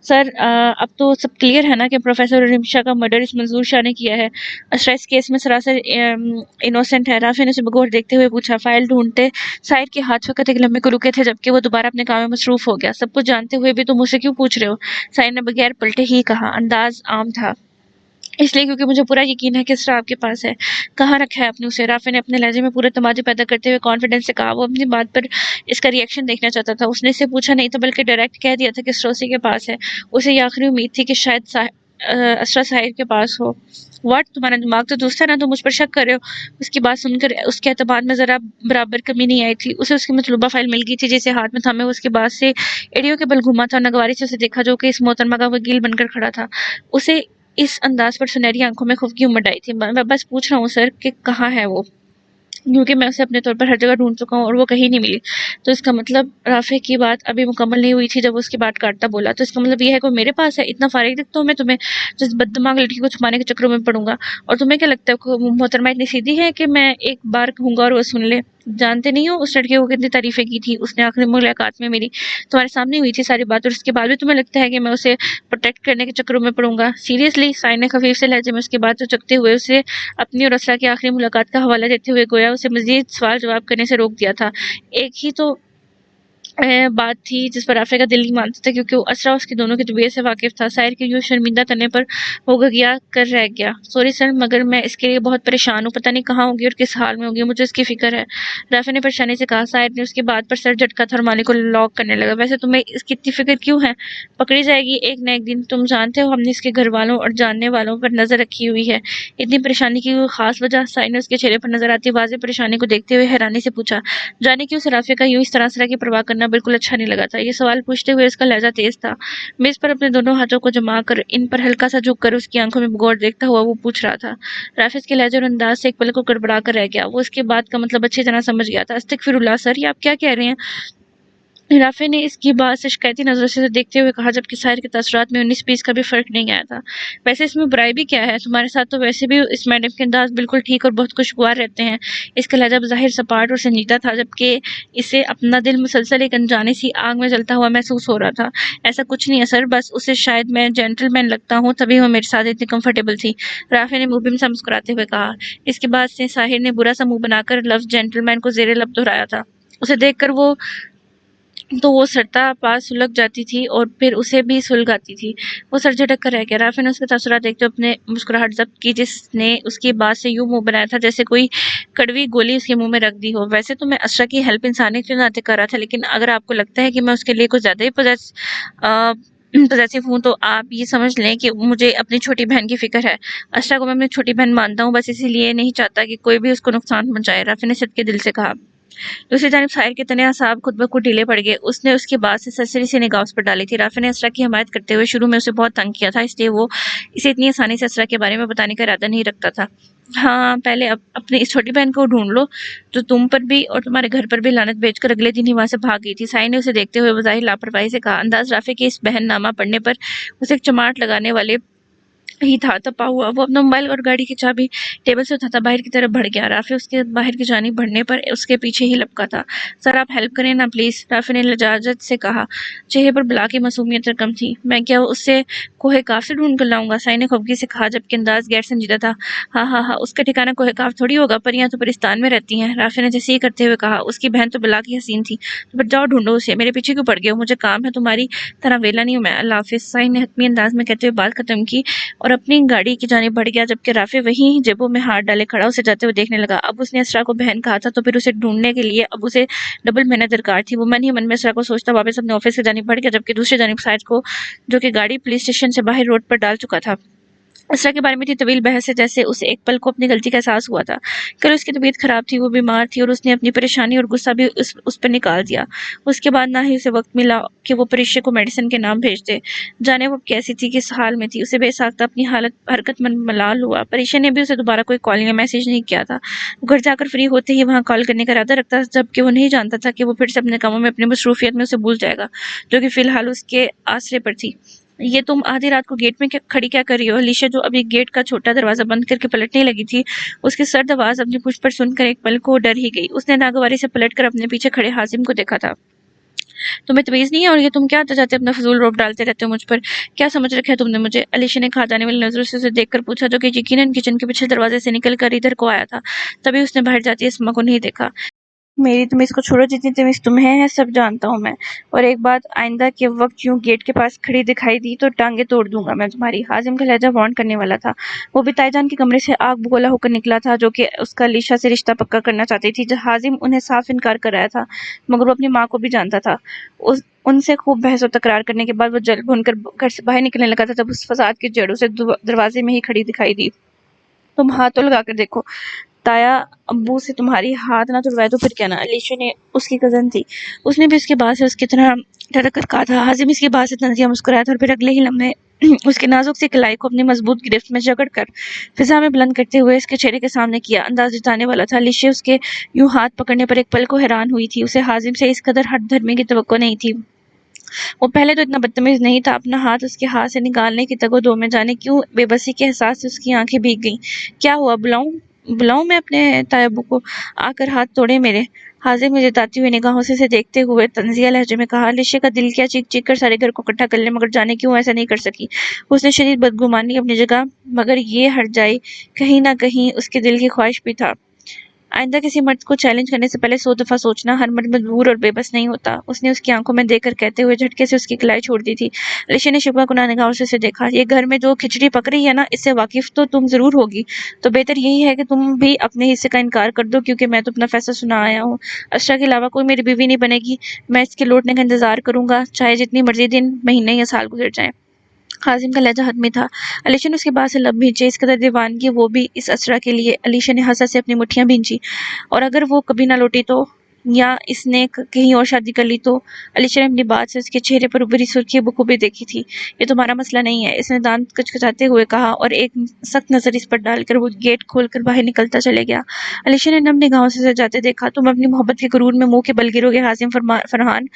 Speaker 1: سر، اب تو سب کلیئر ہے نا کہ پروفیسر رمشا کا مرڈر اس منظور شاہ نے کیا ہے؟ اسرا اس کیس میں سراسر انوسنٹ ہے، رافع نے اسے بغور دیکھتے ہوئے پوچھا۔ فائل ڈھونڈتے سائر کے ہاتھ فقط ایک لمحے کو رکے تھے، جبکہ وہ دوبارہ اپنے کام میں مصروف ہو گیا۔ سب کچھ جانتے ہوئے بھی تم مجھ سے کیوں پوچھ رہے ہو؟ سائر نے بغیر پلٹے ہی کہا۔ انداز عام تھا، اس لیے کیونکہ مجھے پورا یقین ہے کہ اسرا آپ کے پاس ہے۔ کہاں رکھا ہے آپ نے اسے؟ رافع نے اپنے لہجے میں پورا تمادی پیدا کرتے ہوئے کانفیڈنس سے کہا۔ وہ اپنی بات پر اس کا ری ایکشن دیکھنا چاہتا تھا۔ اس نے اس سے پوچھا نہیں تھا بلکہ ڈائریکٹ کہہ دیا تھا کہ اسرا اسی کے پاس ہے۔ اسے یہ آخری امید تھی کہ شاید اسرا ساحر کے پاس ہو۔ واٹ، تمہارا دماغ تو درست ہے نا؟ تم مجھ پر شک کر رہے ہو؟ اس کی بات سن کر اس کے اعتماد میں ذرا برابر کمی نہیں آئی تھی۔ اسے اس کی مطلوبہ فائل مل گئی تھی، جسے ہاتھ میں تھامے وہ اس کے بعد سے ایڑیوں کے بل گھوما تھا اور ناگواری سے اسے دیکھا، جو کہ اس محترمہ کا وکیل بن کر کھڑا تھا۔ اسے اس انداز پر سنہری آنکھوں میں خفگی امڑ آئی تھی۔ میں بس پوچھ رہا ہوں سر کہ کہاں ہے وہ، کیونکہ میں اسے اپنے طور پر ہر جگہ ڈھونڈ چکا ہوں اور وہ کہیں نہیں ملی۔ تو اس کا مطلب، رافع کی بات ابھی مکمل نہیں ہوئی تھی جب وہ اس کی بات کاٹتا بولا، تو اس کا مطلب یہ ہے کہ وہ میرے پاس ہے؟ اتنا فارغ دکھتا ہوں میں تمہیں، جس بددماغ لڑکی کو چھپانے کے چکروں میں پڑوں گا؟ اور تمہیں کیا لگتا ہے کہ محترمہ اتنی سیدھی ہے کہ میں ایک بار کہوں گا اور وہ سن لے؟ جانتے نہیں ہو اس لڑکی کو کتنی تعریفیں کی تھی اس نے آخری ملاقات میں میری، تمہارے سامنے ہوئی تھی ساری بات، اور اس کے بعد بھی تمہیں لگتا ہے کہ میں اسے پروٹیکٹ کرنے کے چکروں میں پڑوں گا؟ سیریسلی؟ سائن نے خفیف سے لہجے میں اس کی بات کو چکتے ہوئے اسے اپنی اور اسرا کی آخری ملاقات کا حوالہ دیتے ہوئے گویا اسے مزید سوال جواب کرنے سے روک دیا تھا۔ ایک ہی تو بات تھی جس پر رافع کا دل نہیں مانتا تھا، کیونکہ اسرا اس کی دونوں کی طبیعت سے واقف تھا۔ سائر کے یوں شرمندہ تنے پر وہ گھگیا کر رہ گیا۔ سوری سر، مگر میں اس کے لیے بہت پریشان ہوں، پتہ نہیں کہاں ہوگی اور کس حال میں ہوگی، مجھے اس کی فکر ہے، رافع نے پریشانی سے کہا۔ سائر نے اس کی بات پر سر جھٹکا تھا اور مالک کو لاک کرنے لگا۔ ویسے تمہیں اس کی اتنی فکر کیوں ہے؟ پکڑی جائے گی ایک نہ ایک دن، تم جانتے ہو ہم نے اس کے گھر والوں اور جاننے والوں پر نظر رکھی ہوئی ہے۔ اتنی پریشانی کی کوئی خاص وجہ؟ سائر نے اس کے چہرے پر نظر آتی واضح پریشانی کو دیکھتے ہوئے حیرانی سے پوچھا۔ جانے کیوں؟ رافع کا یوں اس طرح اسرا کی پرواہ کرنا بالکل اچھا نہیں لگا تھا۔ یہ سوال پوچھتے ہوئے اس کا لہجہ تیز تھا۔ میز پر اپنے دونوں ہاتھوں کو جما کر ان پر ہلکا سا جھک کر اس کی آنکھوں میں بغور دیکھتا ہوا وہ پوچھ رہا تھا۔ رافع اس کے لہجے اور انداز سے ایک پل کو گڑبڑا کر رہ گیا۔ وہ اس کی بات کا مطلب اچھی طرح سمجھ گیا تھا۔ استغفر اللہ سر، یہ آپ کیا کہہ رہے ہیں؟ رافع نے اس کی بات سے شکایتی نظروں سے دیکھتے ہوئے کہا، جبکہ ساحر کے تاثرات میں 19-20 کا بھی فرق نہیں آیا تھا۔ ویسے اس میں برائی بھی کیا ہے؟ تمہارے ساتھ تو ویسے بھی اس میڈم کے انداز بالکل ٹھیک اور بہت خوشگوار رہتے ہیں۔ اس کا لہجہ بظاہر سپاٹ اور سنجیدہ تھا، جبکہ اسے اپنا دل مسلسل ایک انجانی سی آگ میں جلتا ہوا محسوس ہو رہا تھا۔ ایسا کچھ نہیں ہے سر، بس اسے شاید میں جینٹل مین لگتا ہوں، تبھی وہ میرے ساتھ اتنی کمفرٹیبل تھی، رافع نے مبہم سا مسکراتے ہوئے کہا۔ اس کے بعد سے ساحر نے برا سا منہ بنا کر لفظ جینٹل مین کو زیر لب دہرایا تھا۔ اسے دیکھ کر وہ سرتا پاس سلگ جاتی تھی اور پھر اسے بھی سلگاتی تھی۔ وہ سر جھٹک کر رہ گیا۔ رافع نے اس کے تاثرات دیکھتے ہوئے اپنے مسکراہٹ ضبط کی، جس نے اس کی بات سے یوں منہ بنایا تھا جیسے کوئی کڑوی گولی اس کے منہ میں رکھ دی ہو۔ ویسے تو میں اسرا کی ہیلپ انسانیت کے ناطے کر رہا تھا، لیکن اگر آپ کو لگتا ہے کہ میں اس کے لیے کچھ زیادہ ہی پوزیسو ہوں تو آپ یہ سمجھ لیں کہ مجھے اپنی چھوٹی بہن کی فکر ہے۔ اسرا کو میں اپنی چھوٹی بہن مانتا ہوں، بس اسی لیے نہیں چاہتا کہ کوئی بھی اس کو نقصان پہنچائے، رافع نے صدقے دل سے کہا۔ دوسری جانب ساحر کے تنے اعصاب خود بخود ڈھیلے پڑ گئے۔ اس نے اس کی بات سے سرسری سی نگاہ اس پر ڈالی تھی۔ رافع نے اسرا کی حمایت کرتے ہوئے شروع میں اسے بہت تنگ کیا تھا، اس لیے وہ اسے اتنی آسانی سے اسرا کے بارے میں بتانے کا ارادہ نہیں رکھتا تھا۔ ہاں، پہلے اپنی اس چھوٹی بہن کو ڈھونڈ لو جو تم پر بھی اور تمہارے گھر پر بھی لعنت بھیج کر اگلے دن ہی وہاں سے بھاگ گئی تھی، ساحر نے اسے دیکھتے ہوئے بظاہر لاپرواہی سے کہا۔ انداز رافع کے اس بہن نامہ پڑھنے پر اسے ایک چماٹ لگانے والے ہی تھا۔ تپا ہوا وہ اپنا موبائل اور گاڑی کی چابی ٹیبل سے اٹھاتا باہر کی طرف بڑھ گیا۔ رافع اس کے باہر کی جانب بڑھنے پر اس کے پیچھے ہی لپکا تھا۔ سر آپ ہیلپ کریں نا پلیز، رافع نے لجاجت سے کہا۔ چہرے پر بلا کی معصومیت رقم تھی۔ میں کیا اسے کوہ کاف سے ڈھونڈ کر لاؤں گا، ساحر نے خفگی سے کہا، جبکہ انداز غیر سنجیدہ تھا۔ ہاں ہاں ہاں، اس کا ٹھکانہ کوہ کاف تھوڑی ہوگا، پریاں تو پرستان میں رہتی ہیں، رافع نے جیسے ہی کرتے ہوئے کہا۔ اس کی بہن تو بلا کی حسین تھی، تو پھر جاؤ ڈھونڈو اسے، میرے پیچھے کیوں پڑ گئے ہو؟ مجھے کام ہے، تمہاری طرح ویلا نہیں ہوں میں، اللہ حافظ، ساحر نے حتمی انداز میں کہتے ہوئے بات ختم کی اور اپنی گاڑی کی جانب بڑھ گیا، جبکہ رافع وہیں جیبوں میں ہاتھ ڈالے کھڑا اسے جاتے ہوئے دیکھنے لگا۔ اب اس نے اسرا کو بہن کہا تھا تو پھر اسے ڈھونڈنے کے لیے اب اسے ڈبل محنت درکار تھی۔ وہ من ہی من میں اسرا کو سوچتا واپس اپنے آفس کی جانب بڑھ گیا، جبکہ دوسری جانب ساحر کو جو کہ گاڑی پولیس اسٹیشن سے باہر روڈ پر ڈال چکا تھا، اسرا کے بارے میں تھی طویل بحث سے، جیسے اسے ایک پل کو اپنی غلطی کا احساس ہوا تھا۔ کل اس کی طبیعت خراب تھی، وہ بیمار تھی اور اس نے اپنی پریشانی اور غصہ بھی اس پر نکال دیا۔ اس کے بعد نہ ہی اسے وقت ملا کہ وہ پریشے کو میڈیسن کے نام بھیج دے۔ جانے وہ کیسی تھی، کس حال میں تھی، اسے بے ساختہ اپنی حرکت من ملال ہوا۔ پریشے نے بھی اسے دوبارہ کوئی کال یا میسج نہیں کیا تھا۔ وہ گھر جا کر فری ہوتے ہی وہاں کال کرنے کا ارادہ رکھتا تھا، جبکہ وہ نہیں جانتا تھا کہ وہ پھر سے اپنے کاموں میں اپنی مصروفیت میں اسے بھول جائے گا، جو کہ فی الحال اس کے آسرے پر تھی۔ یہ تم آدھی رات کو گیٹ میں کھڑی کیا کر رہی ہو؟ الیشا، جو ابھی گیٹ کا چھوٹا دروازہ بند کر کے پلٹنے لگی تھی، اس کی سرد آواز اپنی پشت پر سن کر ایک پل کو ڈر ہی گئی۔ اس نے ناگواری سے پلٹ کر اپنے پیچھے کھڑے حازم کو دیکھا تھا۔ تمہیں تمیز نہیں ہے اور یہ تم کیا آتے جاتے اپنا فضول روب ڈالتے رہتے ہو مجھ پر؟ کیا سمجھ رکھا ہے تم نے مجھے؟ الیشا نے کھا جانے والی نظروں سے اسے دیکھ کر پوچھا، جو کہ یقیناً کچن کے پچھلے دروازے سے نکل کر ادھر کو آیا تھا۔ تبھی اس نے باہر جاتی اسما کو نہیں دیکھا۔ میری تمیز کو چھوڑو، جتنی تمیز تمہیں ہے سب جانتا ہوں میں، اور ایک بات، آئندہ کے وقت یوں گیٹ کے پاس کھڑی دکھائی دی تو ٹانگیں توڑ دوں گا میں تمہاری۔ حازم کا لہجہ وارن کرنے والا تھا۔ وہ بھی تائی جان کے کمرے سے آگ بگولا ہو کر نکلا تھا، جو کہ اس کا الیشا سے رشتہ پکا کرنا چاہتی تھی۔ حازم انہیں صاف انکار کر رہا تھا، مگر وہ اپنی ماں کو بھی جانتا تھا۔ ان سے خوب بحث و تکرار کرنے کے بعد وہ جل بھن کر گھر سے باہر نکلنے لگا تھا، جب اس فساد کی جڑوں سے دروازے میں ہی کھڑی دکھائی دی۔ تم ہاتھ تو لگا کر دیکھو، تایا ابو سے تمہاری ہاتھ نہ توڑوائے تو پھر کیا نا؟ الیشا نے اس کی کزن تھی، اس نے بھی اس کے بعد سے اس کی طرح ٹھڑک کر کہا تھا۔ حازم اس کے بعد سے تنزیہ مسکرایا تھا اور پھر اگلے ہی لمحے اس کے نازک سی کلائی کو اپنی مضبوط گرفت میں جکڑ کر فضا میں بلند کرتے ہوئے اس کے چہرے کے سامنے کیا، انداز جتانے والا تھا۔ الیشا اس کے یوں ہاتھ پکڑنے پر ایک پل کو حیران ہوئی تھی، اسے حازم سے اس قدر ہٹ دھرمی کی توقع نہیں تھی۔ وہ پہلے تو اتنا بدتمیز نہیں تھا۔ اپنا ہاتھ اس کے ہاتھ سے نکالنے کی تگ و دو میں جانے کیوں بے بسی کے احساس سے اس کی آنکھیں بھیگ گئیں۔ کیا ہوا؟ بلاؤں میں اپنے تایا ابو کو؟ آ کر ہاتھ توڑے میرے، حازم نے جتاتی ہوئی نگاہوں سے اسے دیکھتے ہوئے طنزیہ لہجے میں کہا۔ الیشا کا دل کیا چیخ چیخ کر سارے گھر کو اکٹھا کر لے، مگر جانے کیوں ایسا نہیں کر سکی۔ اس نے شدید بدگمانی اپنی جگہ، مگر یہ ہٹ جائے، کہیں نہ کہیں اس کے دل کی خواہش بھی تھا۔ آئندہ کسی مرد کو چیلنج کرنے سے پہلے 100 دفعہ سوچنا، ہر مرد مجبور اور بے بس نہیں ہوتا، اس نے اس کی آنکھوں میں دیکھ کر کہتے ہوئے جھٹکے سے اس کی کلائی چھوڑ دی تھی۔ الیشا نے شبہ کناہ نگاہوں سے اسے دیکھا۔ یہ گھر میں جو کھچڑی پک رہی ہے نا، اس سے واقف تو تم ضرور ہوگی، تو بہتر یہی ہے کہ تم بھی اپنے حصے کا انکار کر دو، کیونکہ میں تو اپنا فیصلہ سنا آیا ہوں۔ اسرا کے علاوہ کوئی میری بیوی نہیں بنے گی، میں اس کے لوٹنے کا انتظار کروں گا، چاہے جتنی مرضی دن، مہینے یا سال گزر جائیں۔ حازم کا لہجہ حتمی تھا۔ الیشا نے اس کے بعد سے لب بھینچے، اس قدر دیوانگی وہ بھی اس اسرا کے لیے۔ الیشا نے حسرت سے اپنی مٹھیاں بھینچی۔ اور اگر وہ کبھی نہ لوٹی تو، یا اس نے کہیں اور شادی کر لی تو؟ الیشا نے اپنی بات سے اس کے چہرے پر ابھری سرخی بخوبی دیکھی تھی۔ یہ تمہارا مسئلہ نہیں ہے، اس نے دانت کچکچاتے ہوئے کہا، اور ایک سخت نظر اس پر ڈال کر وہ گیٹ کھول کر باہر نکلتا چلے گیا۔ الیشا نے نم نگاہوں سے اسے جاتے دیکھا۔ تم اپنی محبت کے غرور میں منہ کے بل گرو گے حازم فرحان،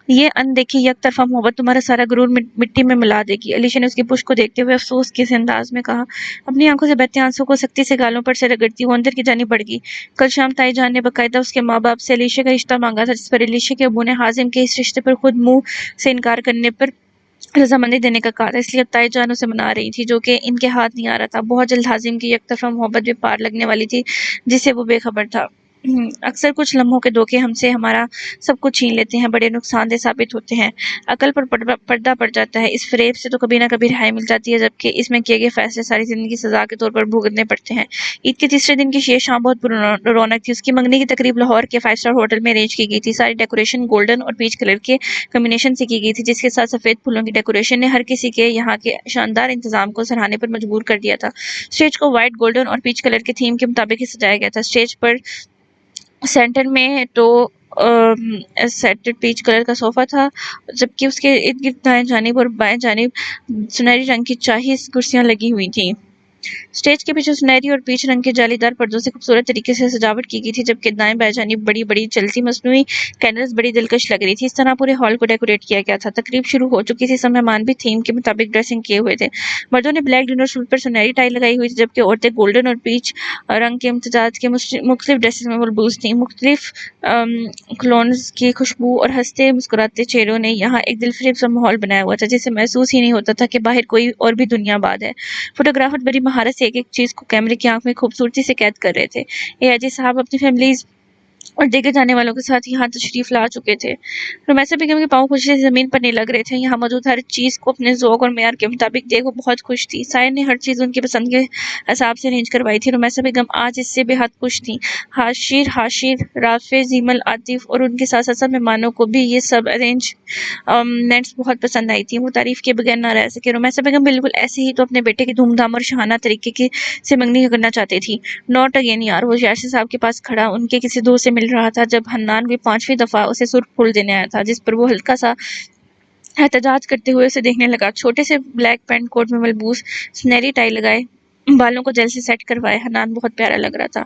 Speaker 1: یہ اندیکھی یک طرفہ محبت تمہارا سارا غرور مٹی میں ملا دے گی، علیشا نے اس کی پشت کو دیکھتے ہوئے افسوس کے انداز میں کہا۔ اپنی آنکھوں سے بہتے آنسوں کو سختی سے گالوں پر سے رگڑتی وہ اندر کی جانب بڑھ گئی۔ کل شام تائی جان نے باقاعدہ اس کے ماں باپ سے علیشا کا رشتہ مانگا تھا، جس پر علیشا کے ابو نے حازم کے اس رشتے پر خود منہ سے انکار کرنے پر رضامندی دینے کا کہا تھا، اس لیے اب تائی جان اسے منا رہی تھی، جو کہ ان کے ہاتھ نہیں آ رہا تھا۔ بہت جلد حازم کی یک طرفہ محبت بھی پار لگنے والی تھی، جس سے وہ بے خبر تھا۔ اکثر کچھ لمحوں کے دھوکے ہم سے ہمارا سب کچھ چھین لیتے ہیں، بڑے نقصان دہ ثابت ہوتے ہیں، عقل پر پردہ پڑ جاتا ہے۔ اس فریب سے تو کبھی نہ کبھی رہائی مل جاتی ہے، جبکہ اس میں کیے گئے فیصلے ساری زندگی سزا کے طور پر بھگتنے پڑتے ہیں۔ عید کے تیسرے دن کی یہ شام بہت رونق تھی۔ اس کی منگنی کی تقریب لاہور کے 5 اسٹار ہوٹل میں ارینج کی گئی تھی۔ ساری ڈیکوریشن گولڈن اور پیچ کلر کے کمبینیشن سے کی گئی تھی، جس کے ساتھ سفید پھولوں کی ڈیکوریشن نے ہر کسی کے یہاں کے شاندار انتظام کو سراہنے پر مجبور کر دیا تھا۔ اسٹیج کو وائٹ، گولڈن اور پیچ کلر کے تھیم کے مطابق ہی سجایا گیا تھا۔ اسٹیج پر سینٹر میں تو سیٹڈ پیچ کلر کا صوفہ تھا، جبکہ اس کے ارد گرد دائیں جانب اور بائیں جانب سنہری رنگ کی چاہی کرسیاں لگی ہوئی تھیں۔ اسٹیج کے پیچھے سنہری اور پیچ رنگ کے جالی دار پردوں سے خوبصورت طریقے سے سجاوٹ کی گئی تھی، جبکہ دائیں بائیں جانب بڑی بڑی چلتی مصنوعی کینڈلز بڑی دلکش لگ رہی تھی۔ اس طرح پورے ہال کو ڈیکوریٹ کیا گیا تھا۔ تقریب شروع ہو چکی تھی، سب مہمان بھی تھیم کے مطابق ڈریسنگ کیے ہوئے تھے۔ مردوں نے بلیک ڈنر سوٹ پر سنہری ٹائی لگائی ہوئی تھی، جبکہ عورتیں گولڈن اور پیچ رنگ کے امتزاج کے مختلف ڈریسز میں ملبوس تھیں۔ مختلف کلونز کی خوشبو اور ہنستے مسکراتے چہروں نے یہاں ایک دلفریب سا ماحول بنایا ہوا تھا، جس سے محسوس ہی نہیں ہوتا تھا کہ باہر کوئی اور بھی دنیا آباد ہے۔ فوٹوگرافر بڑی مہارت سے ایک ایک چیز کو کیمرے کی آنکھ میں خوبصورتی سے قید کر رہے تھے۔ اے حاجی صاحب اپنی فیملیز اور دیگر جانے والوں کے ساتھ یہاں تشریف لا چکے تھے۔ رمیسا بیگم کے پاؤں خوشی سے زمین پر نہیں لگ رہے تھے۔ یہاں موجود ہر چیز کو اپنے ذوق اور معیار کے مطابق دیکھ وہ بہت خوش تھی۔ سائر نے ہر چیز ان کی پسند کے حساب سے ارینج کروائی تھی۔ رمیسا بیگم آج اس سے بے حد خوش تھیں۔ حاشر، رافع، زیمل، عاطف اور ان کے ساتھ سب مہمانوں کو بھی یہ سب ارینجمنٹس بہت پسند آئی تھی۔ وہ تعریف کے بغیر نہ رہ سکے۔ رمیسا بیگم بالکل ایسے ہی تو اپنے بیٹے کی دھوم دھام اور شاہانہ طریقے سے منگنی کرنا چاہتی تھی۔ نوٹ اگین یار، وہ یاسر صاحب کے پاس کھڑا ان کے کسی دوست سے مل رہا تھا، جب حنان بھی 5ویں دفعہ اسے سرخ پھول دینے آیا تھا، جس پر وہ ہلکا سا احتجاج کرتے ہوئے اسے دیکھنے لگا۔ چھوٹے سے بلیک پینٹ کوٹ میں ملبوس، سنہری ٹائی لگائے، بالوں کو جیل سے سیٹ کروائے حنان بہت پیارا لگ رہا تھا۔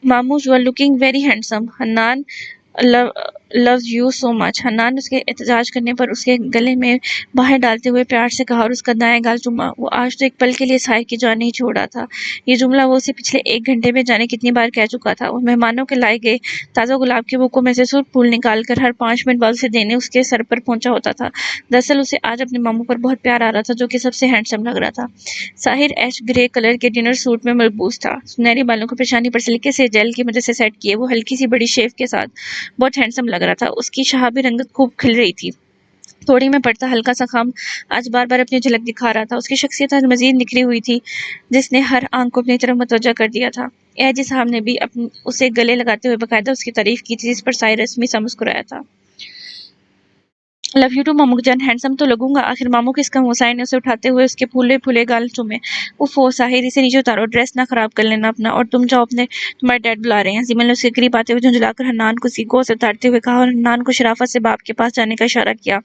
Speaker 1: مامو، you are looking very handsome, Hannan loves you so much۔ Hannan نے اس کے احتجاج کرنے پر اس کے گلے میں باہیں ڈالتے ہوئے پیار سے کہا اور اس کا دائیں گال چوما۔ وہ آج تو ایک پل کے لیے ساحر کی جان نہیں چھوڑا تھا۔ یہ جملہ وہ اسے پچھلے 1 گھنٹے میں جانے کتنی بار کہہ چکا تھا۔ وہ مہمانوں کے لائے گئے تازہ گلاب کے بوکوں میں سے سرخ پھول نکال کر ہر 5 منٹ بعد اسے دینے اس کے سر پر پہنچا ہوتا تھا۔ دراصل اسے آج اپنے ماموں پر بہت پیار آ رہا تھا، جو کہ سب سے ہینڈسم لگ رہا تھا۔ ساحر ایش گرے کلر کے ڈنر سوٹ میں ملبوس تھا، سنہری بالوں کو پیشانی پر سلیقے سے جیل کی مدد سے سیٹ کیے وہ ہلکی سی بڑی شیو کے ساتھ بہت ہینڈسم لگ رہا تھا۔ اس کی شہابی رنگت خوب کھل رہی تھی، تھوڑی میں پڑتا ہلکا سا خم آج بار بار اپنی جھلک دکھا رہا تھا۔ اس کی شخصیت آج مزید نکھری ہوئی تھی، جس نے ہر آنکھ کو اپنی طرف متوجہ کر دیا تھا۔ اے حاجی صاحب نے بھی اسے گلے لگاتے ہوئے باقاعدہ اس کی تعریف کی تھی، جس پر ساحر رسمی سا مسکرایا تھا۔ لو یو ٹو مامو جان، ہینڈسم تو لگوں گا، آخر مامو کس کا ہوں؟ ساحر نے اسے اٹھاتے ہوئے اس کے پھولے پھولے گال چومے۔ اوفو ساحر، اسے نیچے اتارو، ڈریس نہ خراب کر لینا اپنا، اور تم جاؤ، تمہارے ڈیڈ بلا رہے ہیں۔ زیمل نے اس کے قریب آتے ہوئے جھنجھلا کر حنان کو سیکھوں سے اتارتے ہوئے کہا اور حنان کو شرافت سے باپ کے پاس جانے کا اشارہ کیا،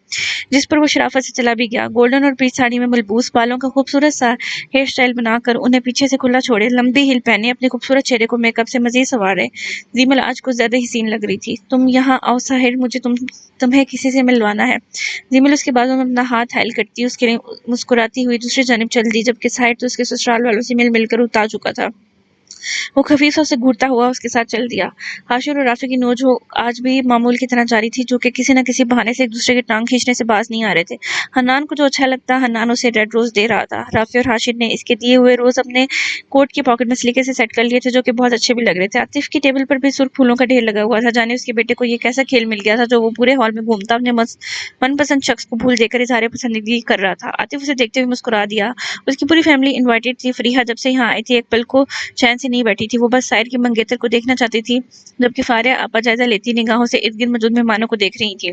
Speaker 1: جس پر وہ شرافت سے چلا بھی گیا۔ گولڈن اور پیچ ساڑی میں ملبوس، بالوں کا خوبصورت سا ہیئر سٹائل بنا کر انہیں پیچھے سے کھلا چھوڑے، لمبی ہیل پہنے اپنے خوبصورت چہرے کو میک اپ سے مزید سنوارے، زیمل آج کچھ زیادہ حسین لگ رہی تھی۔ تم یہاں آؤ ساحر، مجھے تمہیں کسی سے ملوانا ہے۔ زیمل اس کے بازو میں اپنا ہاتھ حائل کرتی اس کے لیے مسکراتی ہوئی دوسری جانب چل دی، جبکہ ساحر تو اس کے سسرال والوں سے مل کر اکتا چکا تھا۔ وہ خفیف سے گھورتا ہوا اس کے ساتھ چل دیا۔ حاشر اور رافع کی نوک آج بھی معمول کی طرح جاری تھی، جو کہ کسی نہ کسی بہانے سے ایک دوسرے کی ٹانگ کھینچنے سے باز نہیں آ رہے تھے۔ حنان کو جو اچھا لگتا حنان اسے ریڈ روز دے رہا تھا۔ رافع اور حاشر نے اس کے دیے ہوئے روز اپنے کوٹ کی پاکٹ میں سلیقے سے سیٹ کر لیے تھے، جو کہ بہت اچھے بھی لگ رہے تھے۔ عاطف کی ٹیبل پر بھی سرخ پھولوں کا ڈھیر لگا ہوا تھا، جانے اس کے بیٹے کو یہ کیسا کھیل مل گیا تھا جو وہ پورے ہال میں گھومتا اپنے من پسند شخص کو پھول دے کر اظہار پسندیدگی کر رہا تھا۔ عاطف اسے دیکھتے ہوئے مسکرا دیا۔ اس کی پوری فیملی انوائٹڈ تھی۔ فریحہ جب سے یہاں آئی تھی ایک پل کو چین سے نہیں بیٹھی تھی، وہ بس ساحر کی منگیتر کو دیکھنا چاہتی تھی، جبکہ فاریہ آپا جائزہ لیتی نگاہوں سے ارد گرد موجود مہمانوں کو دیکھ رہی تھی۔